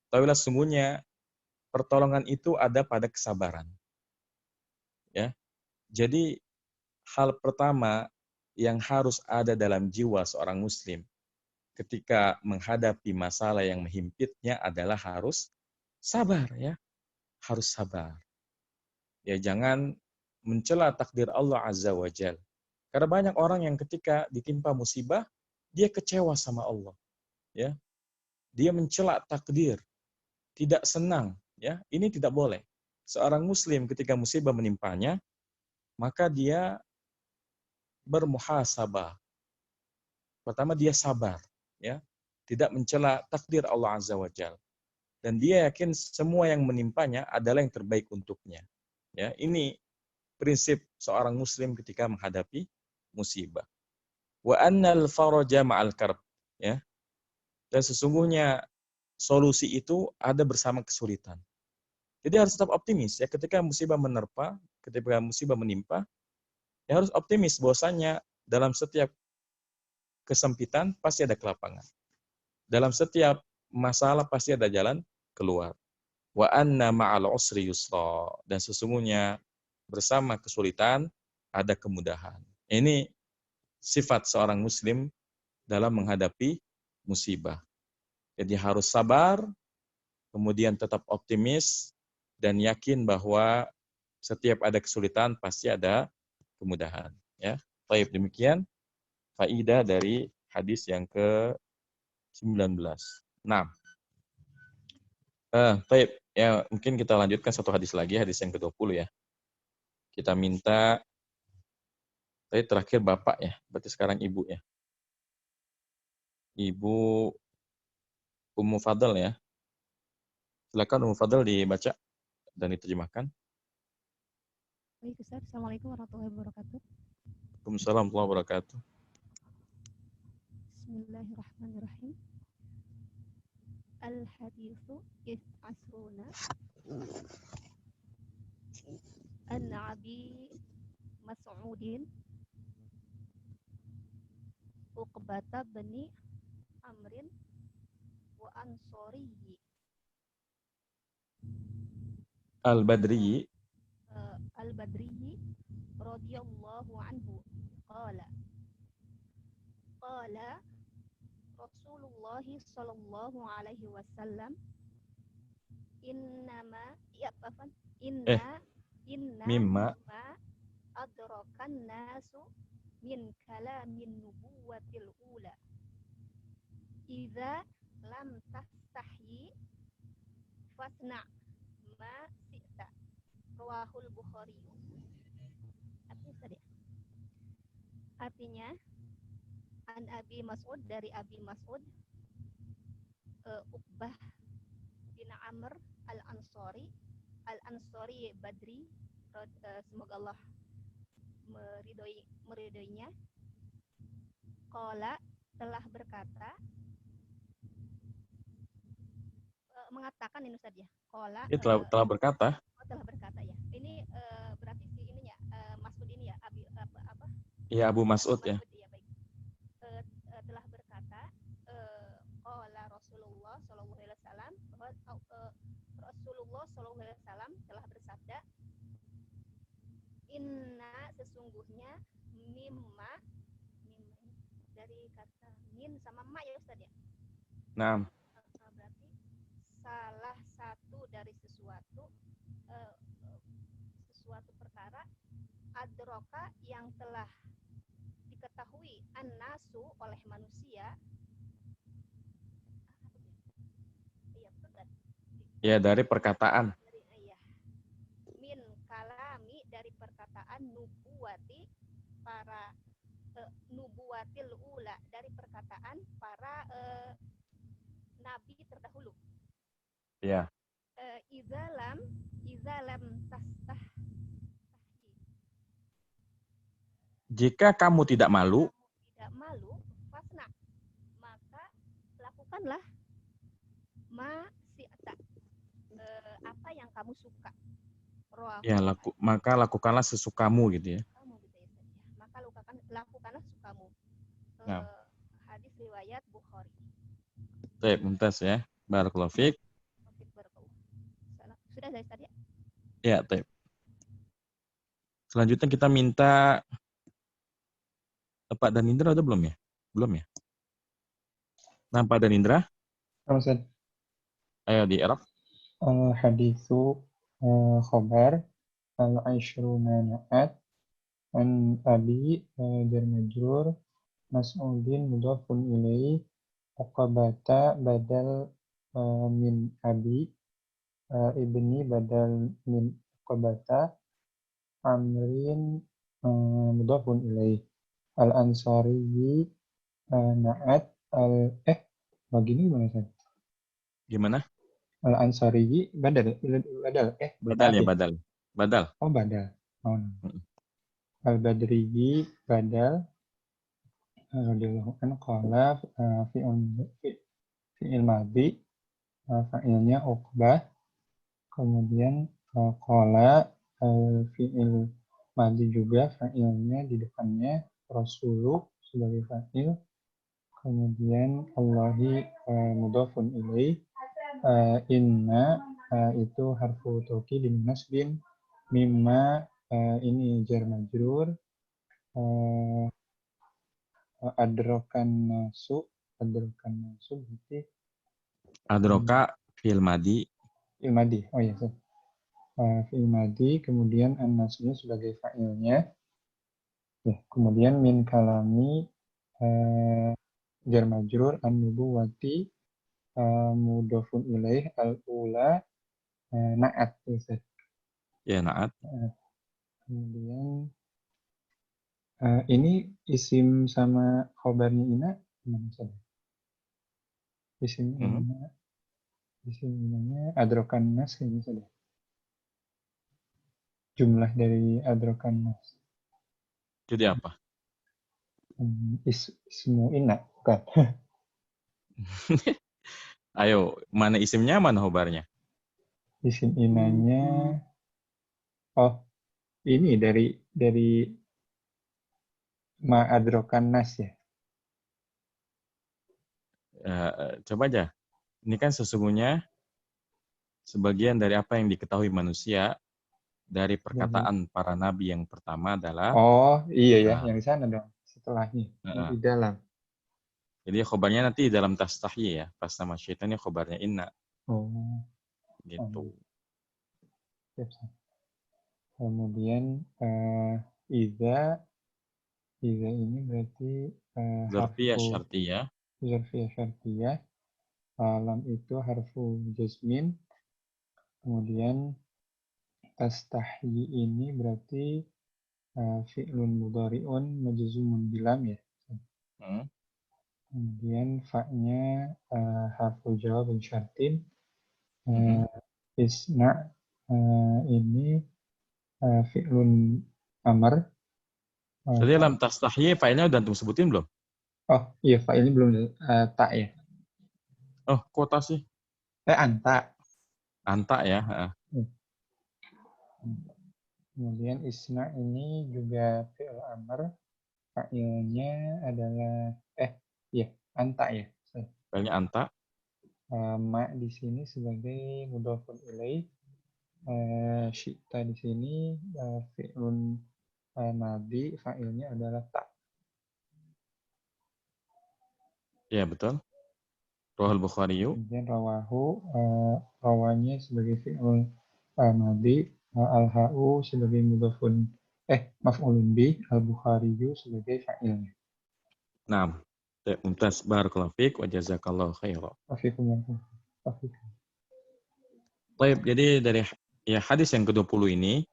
Tahuilah sungguhnya pertolongan itu ada pada kesabaran. Ya. Jadi hal pertama yang harus ada dalam jiwa seorang muslim ketika menghadapi masalah yang menghimpitnya adalah harus sabar ya. Harus sabar. Ya jangan mencela takdir Allah Azza wa Jal. Karena banyak orang yang ketika ditimpa musibah, dia kecewa sama Allah. Ya. Dia mencela takdir, tidak senang, ya. Ini tidak boleh. Seorang muslim ketika musibah menimpanya, maka dia bermuhasabah. Pertama dia sabar, ya. Tidak mencela takdir Allah Azza wa Jal. Dan dia yakin semua yang menimpanya adalah yang terbaik untuknya. Ya, ini prinsip seorang muslim ketika menghadapi musibah. Wa annal faraja ma'al karb, ya. Dan sesungguhnya solusi itu ada bersama kesulitan. Jadi harus tetap optimis ya ketika musibah menerpa, ketika musibah menimpa, ya harus optimis bahwasanya dalam setiap kesempitan pasti ada kelapangan. Dalam setiap masalah pasti ada jalan keluar. Wa anna ma'al usri yusra, dan sesungguhnya bersama kesulitan ada kemudahan. Ini sifat seorang muslim dalam menghadapi musibah. Jadi harus sabar, kemudian tetap optimis dan yakin bahwa setiap ada kesulitan pasti ada kemudahan, ya. Baik, demikian faidah dari hadis yang ke-19. Nah, baik, ya mungkin kita lanjutkan satu hadis lagi, hadis yang ke-20 ya. Kita minta tadi terakhir Bapak ya, berarti sekarang Ibu ya. Ibu Ummu Fadl ya. Silakan Ummu Fadl dibaca dan diterjemahkan. Baik, Ustaz. Assalamualaikum warahmatullahi wabarakatuh. Waalaikumsalam warahmatullahi wabarakatuh. Bismillahirrahmanirrahim. Al-hadithu asruna an Abi Mas'udin Uqbata bani Amrin wa Ansoriyi Al-Badri Al-Badri radhiyallahu anhu qala Rasulullah sallallahu alaihi wasallam inna mimma ma adrakan nasu min kalamin nubuwatil ula idza lam tastahyi fasna ma sita rawahul Bukhari. Artinya an Abi Mas'ud, dari Abi Mas'ud, Uqbah bin Amr Al-Ansari Badri, semoga Allah meridhoinya, qala, telah berkata, mengatakan ini Ustaz ya, qala, telah berkata. Telah berkata ya. Ini berarti si ininya Mas'ud ini ya, apa? Iya, Abu Mas'ud ya. Ya, baik. Telah berkata, qala Rasulullah sallallahu alaihi wasallam, Rasulullah sallallahu alaihi wasallam telah bersabda, inna, sesungguhnya, mimma dari kata min sama ma ya Ustaz ya. Naam. salah satu dari sesuatu perkara adroka yang telah diketahui an-nasu oleh manusia. Iya, betul kan? Ya, dari perkataan. Iya. Min kalami, dari perkataan nubuwati para nubuwatil ula, dari perkataan para nabi terdahulu. Ya. Izalam tastah. Jika kamu tidak malu, Fasna, maka lakukanlah si'ta, apa yang kamu suka. ya maka lakukanlah sesukamu gitu ya. Kamu gitu ya. Maka lakukanlah sukamu. Nah. Hadis riwayat Bukhari. Baik, mumtaz ya. Barakallahu fiik. Sudah dari tadi? Ya, baik. Selanjutnya kita minta Pak Danindra ada belum ya? Belum ya? Nah, Pak Danindra, Ustaz. ayo di Arab. Al-haditsu khabar al-'ashruna na'at an abi jar majrur mas'udin mudhafun ilaihi uqabata badal min abi ibni badal min uqabata amrin mudhafun ilaihi al-ansari na'at begini gimana Ustaz? Gimana? Al-Ansari badal Badal ya, badal. Badal. Oh, badal. Oh. Al-Badri badal radhiyallahu anhu qala fi'il madhi fa'ilnya Uqbah, kemudian qala fi'il madhi juga fa'ilnya di depannya Rasulu sebagai fa'il, kemudian Allahi mudhafun ilaih. Inna itu harfu taukid bin nasbin, mimma ini jar majrur, adrokan nasu berarti Adroka fi'il madi. fi'il madi. Oh iya, fi'il madi, kemudian an-nasnya sebagai fa'ilnya. Ya, kemudian min kalami jar majrur an-nubuwati mudhafun ilaih al-ula na'at ya. Ya, na'at. Kemudian ini isim sama khobarnya ina gimana saja? Isim inanya adrokan nas kayaknya saja. Jumlah dari adrokan nas. Jadi apa? Ismu ina bukan? Ayo, mana isimnya, mana khobarnya? Isim inanya ini dari ma adrokan nas ya. Coba aja. Ini kan sesungguhnya sebagian dari apa yang diketahui manusia dari perkataan para nabi yang pertama adalah. Oh iya ya, yang di sana dong. Setelahnya di dalam. Jadi khobarnya nanti dalam tastahyi ya. Pas nama syaitannya khobarnya inna. Oh. Gitu. Kemudian iza ini berarti Zarfiyah harfu syartiyah. zarfiyah syartiyah. Lam itu harfu jazmin. Kemudian tastahyi ini berarti fi'lun mudhari'un majzumun bilam ya. Kemudian fa-nya harfu jawab syartin. Isna ini fi'lun amr. Jadi dalam tastahyi fa'ilnya udah antum sebutin belum? Oh iya, fa'ilnya belum tak ya. Oh, kota sih. Anta. Anta ya. Kemudian isna ini juga fi'il amr. Fa'ilnya adalah anta ya. Fa'ilnya anta. Ma di sini sebagai mudhafun ilaih. Syi'ta di sini fi'lun madi, fa'ilnya adalah ta. Ya, betul. Rawahul Bukhari. Kemudian rawanya sebagai fi'il madi, al-ha'u sebagai mudhafun maf'ulun bih, al-Bukhari sebagai fa'ilnya. Nah, mumtaz, barakallahu fiik wa jazakallahu khairan. Baik, jadi dari hadis yang ke-20 ini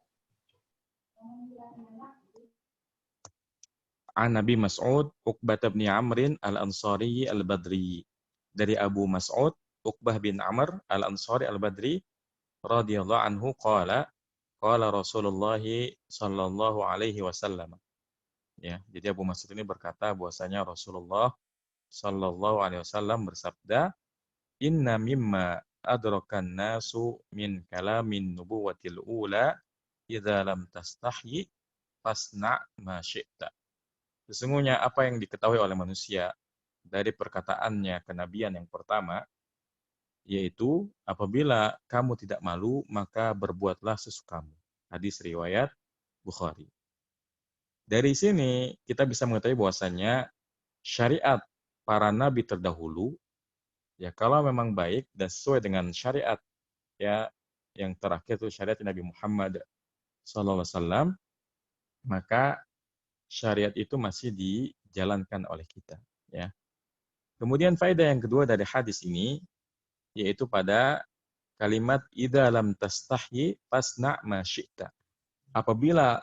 an Nabi Mas'ud Uqbah bin Amr al-Ansari al-Badri, dari Abu Mas'ud Uqbah bin Amr al-Ansari al-Badri radhiyallahu anhu qala Rasulullah sallallahu alaihi wasallam. Ya, jadi Abu Mas'ud ini berkata bahwasanya Rasulullah sallallahu alaihi wasallam bersabda, "Inna mimma adrakan nasu min kalamin nubuwatil ula idza lam tastahyi fasna ma syi'ta." Sesungguhnya apa yang diketahui oleh manusia dari perkataannya kenabian yang pertama, yaitu apabila kamu tidak malu, maka berbuatlah sesukamu. Hadis riwayat Bukhari. Dari sini kita bisa mengetahui bahwasannya syariat para nabi terdahulu, ya kalau memang baik dan sesuai dengan syariat ya yang terakhir itu syariat Nabi Muhammad SAW, maka syariat itu masih dijalankan oleh kita. Ya. Kemudian faedah yang kedua dari hadis ini, yaitu pada kalimat idza lam tastahyi fasna ma syi'ta. Apabila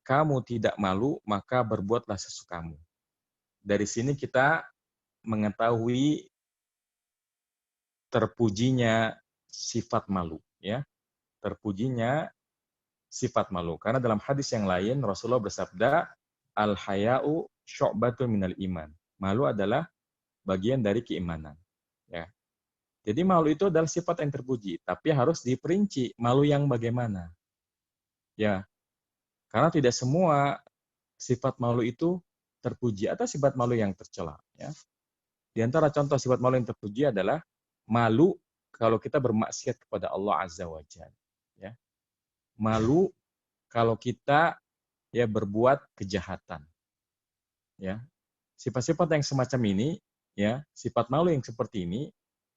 kamu tidak malu, maka berbuatlah sesukamu. Dari sini kita mengetahui terpujinya sifat malu, ya. Terpujinya sifat malu. Karena dalam hadis yang lain Rasulullah bersabda, al-haya'u syu'batun minal iman. Malu adalah bagian dari keimanan, ya. Jadi malu itu adalah sifat yang terpuji, tapi harus diperinci malu yang bagaimana. Ya. Karena tidak semua sifat malu itu terpuji atau sifat malu yang tercela, ya. Di antara contoh sifat malu yang terpuji adalah malu kalau kita bermaksiat kepada Allah Azza wa Jalla, ya. Malu kalau kita ya berbuat kejahatan. Ya. Sifat-sifat yang semacam ini, ya, sifat malu yang seperti ini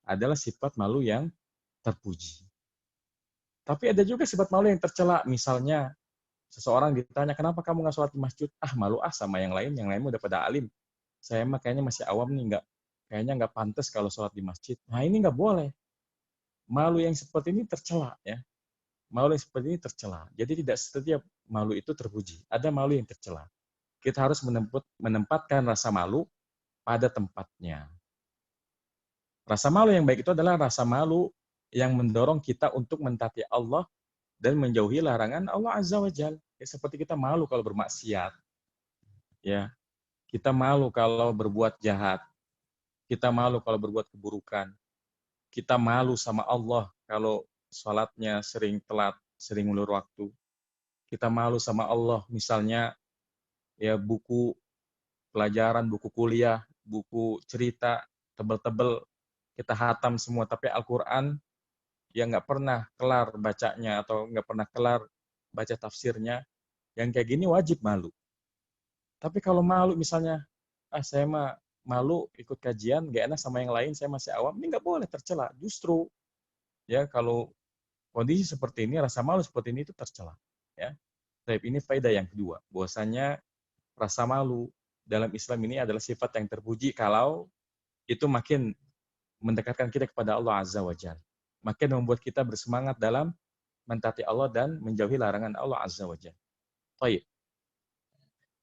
adalah sifat malu yang terpuji. Tapi ada juga sifat malu yang tercela, misalnya seseorang ditanya, kenapa kamu nggak sholat di masjid? Ah, malu sama yang lain udah pada alim. Saya mah kayaknya masih awam nih, kayaknya nggak pantas kalau sholat di masjid. Nah, ini nggak boleh. Malu yang seperti ini tercela, ya. Malu yang seperti ini tercela. Jadi tidak setiap malu itu terpuji. Ada malu yang tercela. Kita harus menempatkan rasa malu pada tempatnya. Rasa malu yang baik itu adalah rasa malu yang mendorong kita untuk mentaati Allah dan menjauhi larangan Allah Azza wa Jalla. Ya, seperti kita malu kalau bermaksiat. Ya. Kita malu kalau berbuat jahat. Kita malu kalau berbuat keburukan. Kita malu sama Allah kalau sholatnya sering telat, sering ulur waktu. Kita malu sama Allah misalnya ya buku pelajaran, buku kuliah, buku cerita tebel-tebel kita hatam semua, tapi Al-Quran yang nggak pernah kelar bacanya atau nggak pernah kelar baca tafsirnya, yang kayak gini wajib malu. Tapi kalau malu misalnya, saya mah malu ikut kajian, nggak enak sama yang lain, saya masih awam, ini nggak boleh tercela. Justru ya kalau kondisi seperti ini, rasa malu seperti ini itu tercela. Ya. Tapi ini faedah yang kedua, bahwasanya rasa malu dalam Islam ini adalah sifat yang terpuji kalau itu makin mendekatkan kita kepada Allah Azza wa Jalla. Makin membuat kita bersemangat dalam mentaati Allah dan menjauhi larangan Allah Azza wa Jalla. Baik.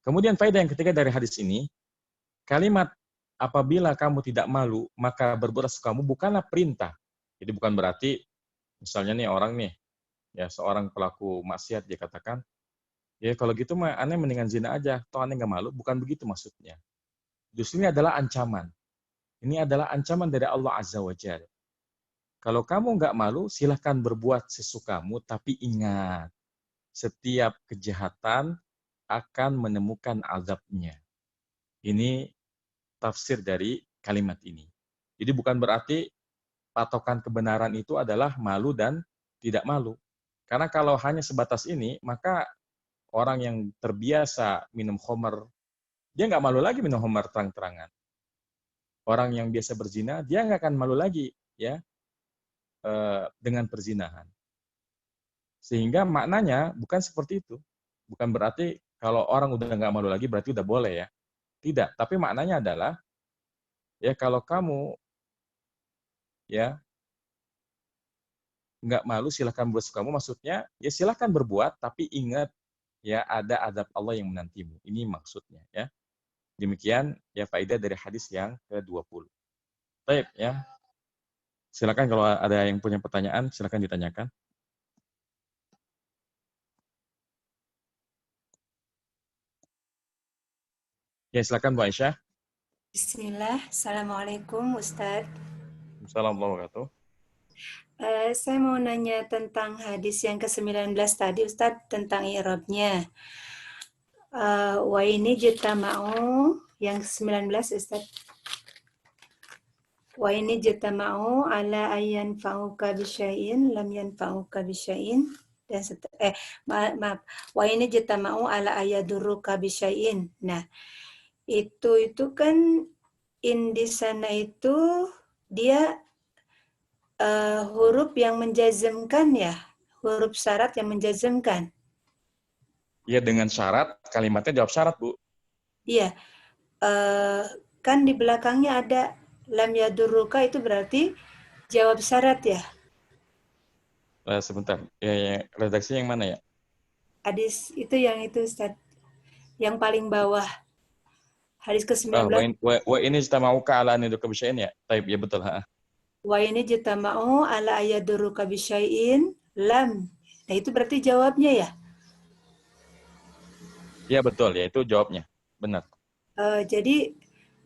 Kemudian faedah yang ketiga dari hadis ini, kalimat apabila kamu tidak malu, maka berbuat sesukamu bukanlah perintah. Jadi bukan berarti, misalnya nih orang nih, ya seorang pelaku maksiat dia katakan, ya kalau gitu mah aneh mendingan zina aja, toh aneh nggak malu. Bukan begitu maksudnya. Justru ini adalah ancaman. Ini adalah ancaman dari Allah Azza wa Jalla. Kalau kamu nggak malu, silahkan berbuat sesukamu, tapi ingat, setiap kejahatan akan menemukan azabnya. Ini tafsir dari kalimat ini. Jadi bukan berarti patokan kebenaran itu adalah malu dan tidak malu. Karena kalau hanya sebatas ini, maka orang yang terbiasa minum khamar, dia nggak malu lagi minum khamar terang-terangan. orang yang biasa berzina, dia nggak akan malu lagi ya dengan perzinahan. Sehingga maknanya bukan seperti itu. Bukan berarti kalau orang udah nggak malu lagi berarti udah boleh ya. Tidak. Tapi maknanya adalah ya kalau kamu ya nggak malu silahkan buat kamu. Maksudnya ya silahkan berbuat tapi ingat ya ada adab Allah yang menantimu. Ini maksudnya ya. Demikian ya faedah dari hadis yang ke-20. Baik ya. Silakan kalau ada yang punya pertanyaan silakan ditanyakan. Ya, silakan Bu Aisyah. Bismillah, Assalamualaikum Ustadz. Assalamualaikum warahmatullahi wabarakatuh. Saya mau nanya tentang hadis yang ke-19 tadi Ustadz, tentang i'rabnya. Wa ini jitama'u, yang ke-19 Ustadz. Wa ini jitama'u ala ayyan fa'uka bisyai'in, lam yanfa'uka bisyai'in. Dan maaf, wa ini jitama'u ala ayaduruka bisyai'in. Nah, itu kan di sana itu dia huruf yang menjazmkan ya, huruf syarat yang menjazmkan. Ya dengan syarat, kalimatnya jawab syarat Bu. Iya, kan di belakangnya ada lam yadurruka, itu berarti jawab syarat ya. Sebentar, ya, redaksi yang mana ya? Hadis itu yang itu Ustaz, yang paling bawah. Hadis ke-19. Wa ini jitama'uka ala niduka bisyai'in ya? Taib, ya betul. Wa ini jitama'u ala ayaduruka bisyai'in lam. Nah itu berarti jawabnya ya? Ya betul, ya itu jawabnya. Benar. Jadi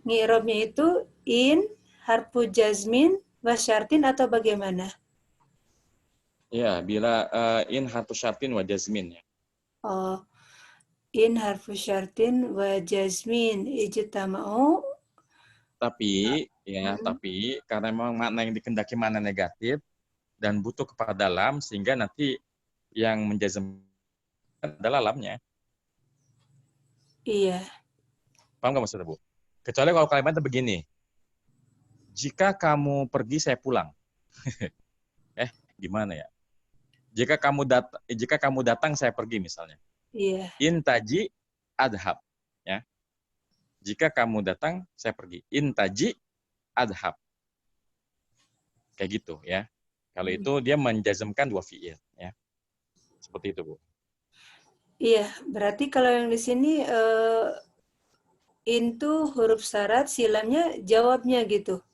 ngi'rabnya itu in, harfu jazmin, wasyartin atau bagaimana? Ya, bila in harfu syartin wa jazmin ya. Oh, in harfu syartin wa jazmin ijtama'u. Tapi karena memang makna yang dikendaki makna negatif dan butuh kepada lam sehingga nanti yang menjazmkan adalah lamnya. Iya. Paham nggak maksudnya Bu? Kecuali kalau kalimatnya begini. Jika kamu pergi saya pulang. Gimana ya? Jika kamu datang saya pergi misalnya. Iya. Intaji adhab ya. Jika kamu datang saya pergi. Intaji adhab. Kayak gitu ya. Kalau itu dia menjazmkan dua fi'il ya. Seperti itu Bu. Iya, berarti kalau yang di sini in tuh huruf syarat, silamnya jawabnya gitu.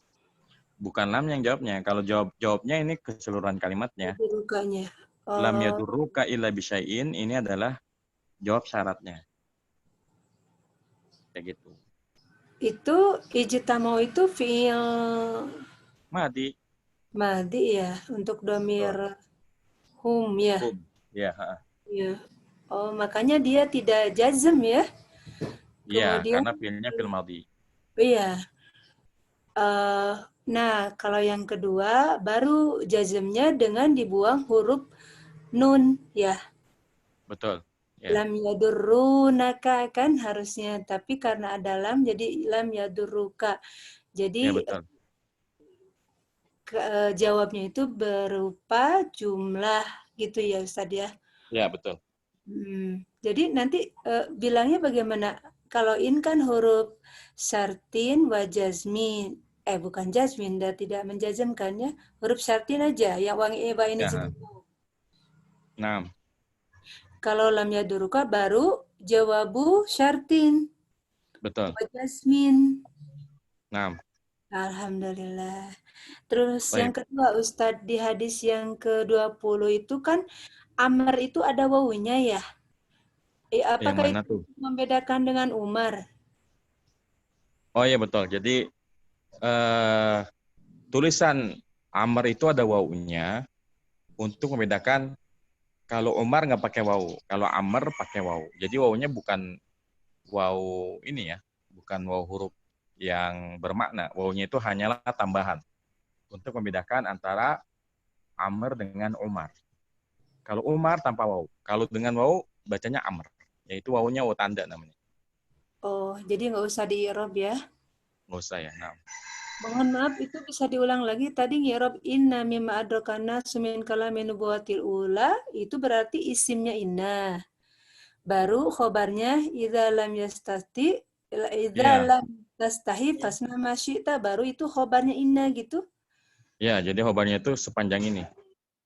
Bukan lam yang jawabnya. Kalau jawabnya ini keseluruhan kalimatnya. Rukanya. Lam yadurruka illa bisyai'in ini adalah jawab syaratnya. Kayak gitu. Itu ijtama'u itu fi'il Madi. madi ya, untuk domir hum ya. Hum. Ya, Ya. Oh, makanya dia tidak jazm ya. iya, Kemudian, karena fi'ilnya fi'il madi. iya. Nah, kalau yang kedua, baru jazmnya dengan dibuang huruf nun ya. Betul. Ya. Lam yadurrunaka kan harusnya, tapi karena ada lam jadi lam yadurruka. Jadi Ya, betul. jawabnya itu berupa jumlah gitu ya Ustaz ya. Ya, betul. Jadi nanti bilangnya bagaimana? Kalau in kan huruf syartin wa jazmin. Bukan jazmin, tidak menjazmkan ya. Huruf syartin aja yang wangi ini. Nah. Kalau lam yaduruka baru jawabu syartin. Betul. Wa jazmin. Nah. Alhamdulillah. Terus Baik. yang kedua Ustadz, di hadis yang ke-20 itu kan Amr itu ada wawunya ya. Apakah itu membedakan dengan Umar? Oh iya betul. Jadi tulisan Amr itu ada wawunya untuk membedakan kalau Umar nggak pakai wawu, kalau Amr pakai wawu. Jadi wawunya bukan wawu ini ya, bukan wawu huruf yang bermakna. Wawunya itu hanyalah tambahan untuk membedakan antara Amr dengan Umar. Kalau Umar tanpa wawu, kalau dengan wawu bacanya Amr, yaitu wawunya wawu tanda namanya. Oh, jadi nggak usah di i'rab ya? Nggak usah ya. Nah. Mohon maaf, itu bisa diulang lagi. Tadi ngirob inna mimma adrakana sumin kalamin nubuwatil ula, itu berarti isimnya inna. Baru khobarnya idza lam yastati, idza Iya. lam tastahi fasna ma syi'ta, baru itu khobarnya inna gitu. Ya, jadi khobarnya itu sepanjang ini.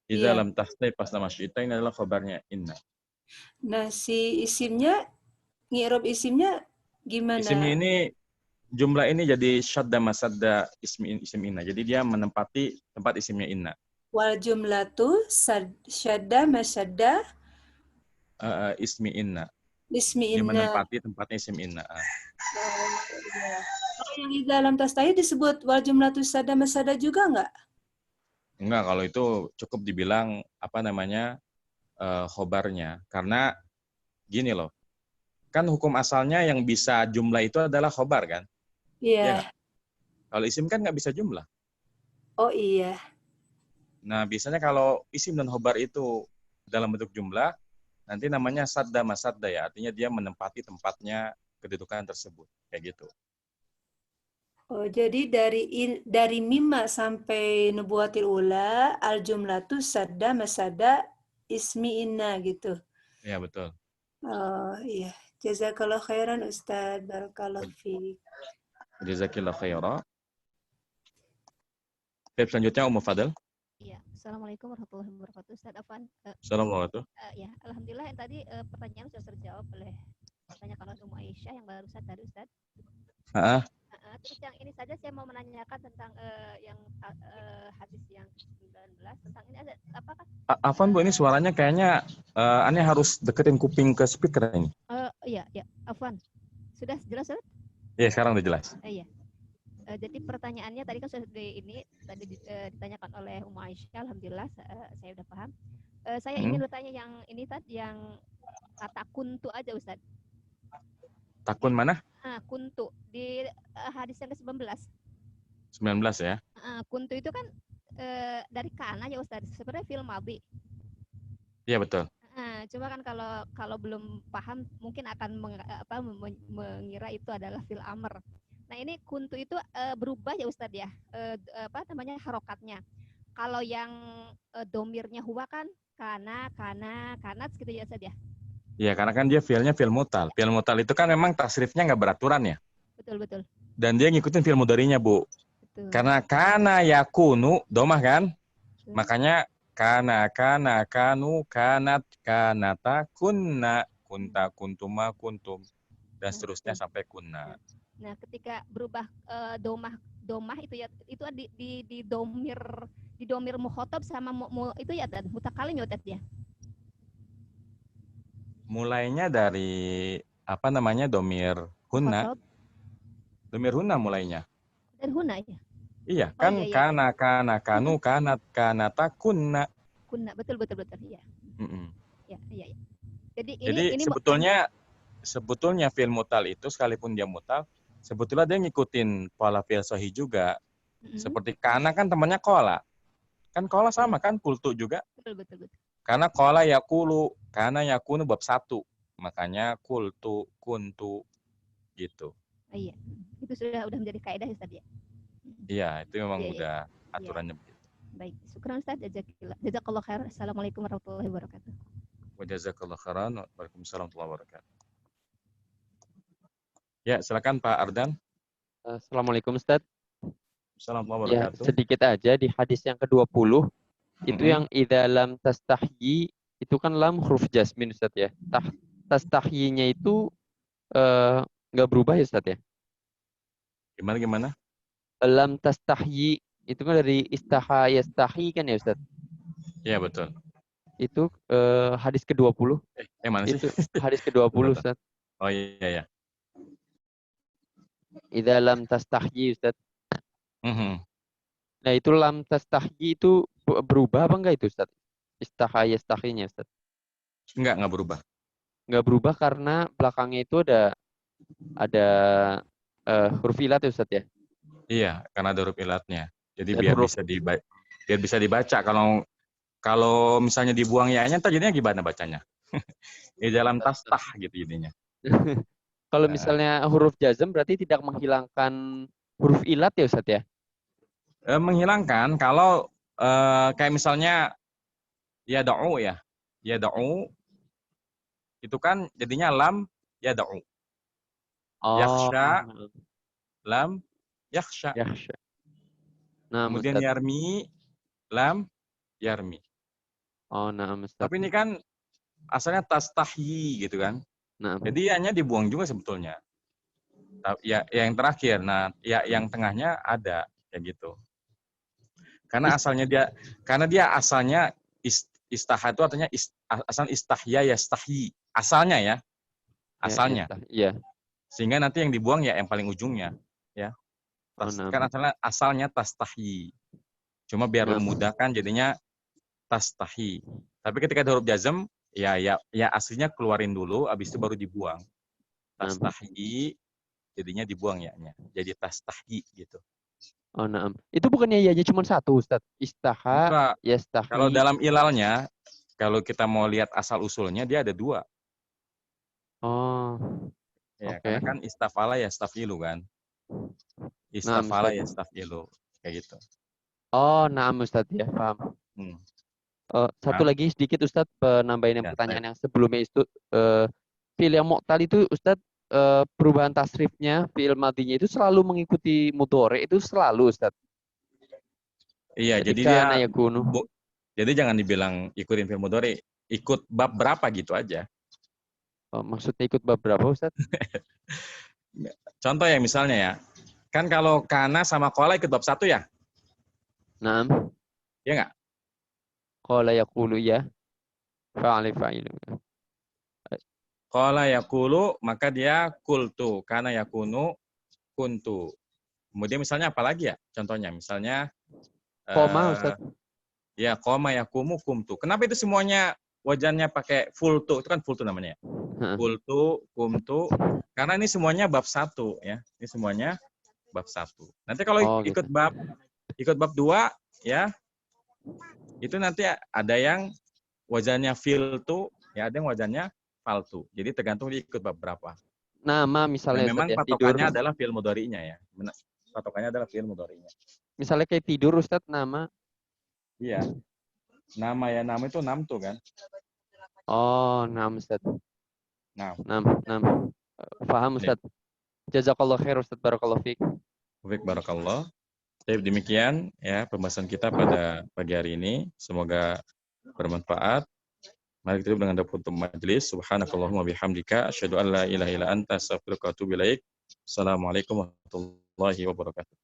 Idza Iya. lam tastai pas nama syita, ini adalah khobarnya inna. Nah, si isimnya, ngirob isimnya gimana? Isimnya ini, jumlah ini jadi syadda masadda isim inna. Jadi dia menempati tempat isimnya inna. Wal jumlatu syadda masyadda Ismi inna. ismi Dia inna. menempati tempatnya isim inna. Oh, iya. Kalau yang di dalam tastahi disebut wal jumlatu syadda masyadda juga nggak? Enggak, kalau itu cukup dibilang apa namanya khobarnya. Karena gini loh, kan hukum asalnya yang bisa jumlah itu adalah khobar kan? Iya Iya. nggak? Kalau isim kan nggak bisa jumlah. Oh iya. Nah, biasanya kalau isim dan khobar itu dalam bentuk jumlah, nanti namanya sadda masadda ya, artinya dia menempati tempatnya kedudukan tersebut, kayak gitu. Oh, jadi dari mimma sampai nubuwatil ula al jumlatu sadda masada ismi inna gitu. Ya, betul. Oh iya. Jazakallah khairan Ustaz. Barakallah fiik. Jazakillah khaira. Step selanjutnya Ummu Fadel. Iya, Assalamualaikum warahmatullahi wabarakatuh. Ustaz Afwan. Assalamualaikum. Ya, alhamdulillah yang tadi pertanyaan sudah terjawab oleh pertanyaan oleh Ummu Aisyah yang barusan tadi Ustaz. Terus yang ini saja saya mau menanyakan tentang yang hadis yang 19 tentang ini ada apakah? Afwan Bu, ini suaranya kayaknya aneh, harus deketin kuping ke speaker ini. Iya, Afwan. Sudah jelas Ustaz? Iya, sekarang udah jelas. Iya. Jadi pertanyaannya tadi kan sudah ditanyakan oleh Ummu Aisyah, alhamdulillah saya udah paham. Saya ingin bertanya yang ini tadi yang kata kuntu aja Ustaz. Takun mana? Kuntu di hadis yang ke-19. 19 ya. Kuntu itu kan dari kana ya Ustaz. Sebenarnya film madhi. Iya, betul. Cuma kan kalau belum paham mungkin akan mengira itu adalah fil amr. Nah, ini kuntu itu berubah ya Ustaz ya. Harokatnya. Kalau yang domirnya huwa kan kanat gitu ya Ustaz ya. Iya, karena kan dia fi'ilnya fi'il mutal. Fi'il mutal itu kan memang tasrifnya nggak beraturan ya. Betul. Dan dia ngikutin fi'il mudhari'nya, Bu. Betul. Karena kana yakunu domah kan? Betul. Makanya kana kanu kanat kanata kunna kunta kuntuma kuntum dan seterusnya sampai kunna. Nah, ketika berubah domah itu ya, itu di domir mukhatab sama itu ya mutakalim ya ya. Mulainya dari domir hunna. Domir hunna mulainya. Dari hunna ya. Iya, kan iya. Kana kanu kanat kanata kunna. Kunna, betul iya. Iya. Jadi ini sebetulnya fi'il mutal itu sekalipun dia mutal, sebetulnya dia ngikutin pola fi'il sahih juga. Seperti kana kan temannya kola. Kan kola sama kan, kultu juga. Betul. Karena kola yakulu, karena yakunu bab 1. Makanya kultu, kuntu, gitu. Iya, itu sudah menjadi kaidah Ustaz ya? Iya, itu memang udah aturannya begitu. Baik, syukran Ustaz. Jazakallah khair. Assalamualaikum warahmatullahi wabarakatuh. Wa jazakallah khairan. Waalaikumsalam warahmatullahi wabarakatuh. Ya, silakan Pak Ardan. Assalamualaikum Ustaz. Assalamualaikum warahmatullahi wabarakatuh. Ya, sedikit aja di hadis yang ke-20. Itu yang idza lam tastahyi, itu kan lam huruf jasmin Ustaz ya. Tastahyinya itu nggak berubah ya Ustaz ya? Gimana? Lam tastahyi itu kan dari istaha yastahi kan ya Ustaz? Iya, betul. Itu hadis ke-20. Mana sih? Itu hadis ke-20 Ustaz. Oh iya. Idza lam tastahyi Ustaz. Nah, itu lam tastahyi itu berubah apa enggak itu Ustaz? Istaha yastahinya Ustaz. Enggak berubah. Enggak berubah karena belakangnya itu ada huruf ilat ya Ustaz ya? Iya, karena ada huruf ilatnya. Jadi biar bisa dibaca. Kalau misalnya dibuang ya-nya, ntar jadinya gimana bacanya? Di dalam tastah gitu jadinya. Kalau misalnya huruf jazm berarti tidak menghilangkan huruf ilat ya Ustaz ya? Menghilangkan kalau kayak misalnya yad'u ya. Yad'u itu kan jadinya lam yad'u. Oh, Yakhsha na'am. lam yakhsha. Yakhsha. Na'am, Kemudian Ustaz. yarmi lam yarmi. Oh, na'am, Ustaz. Tapi ini kan asalnya tastahyi gitu kan. Na'am. Jadi hanya dibuang juga sebetulnya. Ya yang terakhir. Nah, ya yang tengahnya ada kayak gitu. Karena dia asalnya istaha itu artinya asal istahya yastahyi. Asalnya ya. Asalnya. Iya. Sehingga nanti yang dibuang ya yang paling ujungnya, ya. Oh, na'am. Kan asalnya tastahyi. Cuma biar Na'am. memudahkan jadinya tastahyi. Tapi ketika ada huruf jazm, ya aslinya keluarin dulu, habis itu baru dibuang. Tastahyi jadinya dibuang ya-nya. Jadi tastahyi gitu. Oh, na'am. Itu bukannya ya cuma satu, Ustaz. Istaha, Enggak. yastahi. Kalau dalam ilalnya, kalau kita mau lihat asal usulnya dia ada dua. Oh. Ya, Oke. karena kan istafala yastafilu kan. Istafala yastafilu kayak gitu. Oh, na'am, Ustaz ya, paham. Satu Nah. lagi sedikit Ustaz, penambahin yang Ya, pertanyaan yang sebelumnya itu fi'il yang mu'tal itu Ustaz, perubahan tasrifnya fi'il madinya itu selalu mengikuti mudhari itu selalu Ustaz. Iya, jadi Ketika dia yakunu. jadi jangan dibilang ikutin fi'il mudhari, ikut bab berapa gitu aja. Maksudnya ikut bab berapa Ustaz? Contoh ya misalnya ya. Kan kalau kana sama qala ikut bab 1 ya? Naam. Iya enggak? Qala yaqulu ya. Fa'ali fa'ilu. Qala yaqulu maka dia qultu, kana yakunu kuntu. Kemudian misalnya apa lagi ya? Contohnya misalnya Qoma Ustaz. Ya qoma yaqumu kumtu. Kenapa itu semuanya wajannya pakai fultu? Itu kan fultu namanya ya. Fultu, kumtu. Karena ini semuanya bab 1 ya. Ini semuanya bab 1. Nanti kalau ikut bab 2 ya. Itu nanti ada yang wajannya filtu, ya ada yang wajannya faltu. Jadi tergantung dia ikut bab berapa. Nama misalnya Dan memang Ustaz ya, patokannya tidur. adalah fi'il mudhari'nya ya. Patokannya adalah fi'il mudhari'nya. Misalnya kayak tidur Ustaz, nama. Iya. Nama itu namtu kan? Oh, nam Ustaz. Nam. Paham Ustaz. Jazakallah khair Ustaz, barakallahu fiik. Baik, barakallah. Jadi demikian ya pembahasan kita pada pagi hari ini. Semoga bermanfaat. Mari kita dengan tutup majelis. Subhanakallahumma bihamdika asyhadu an la ilaha illa anta astaghfiruka wa atubu ilaik. Assalamualaikum warahmatullahi wabarakatuh.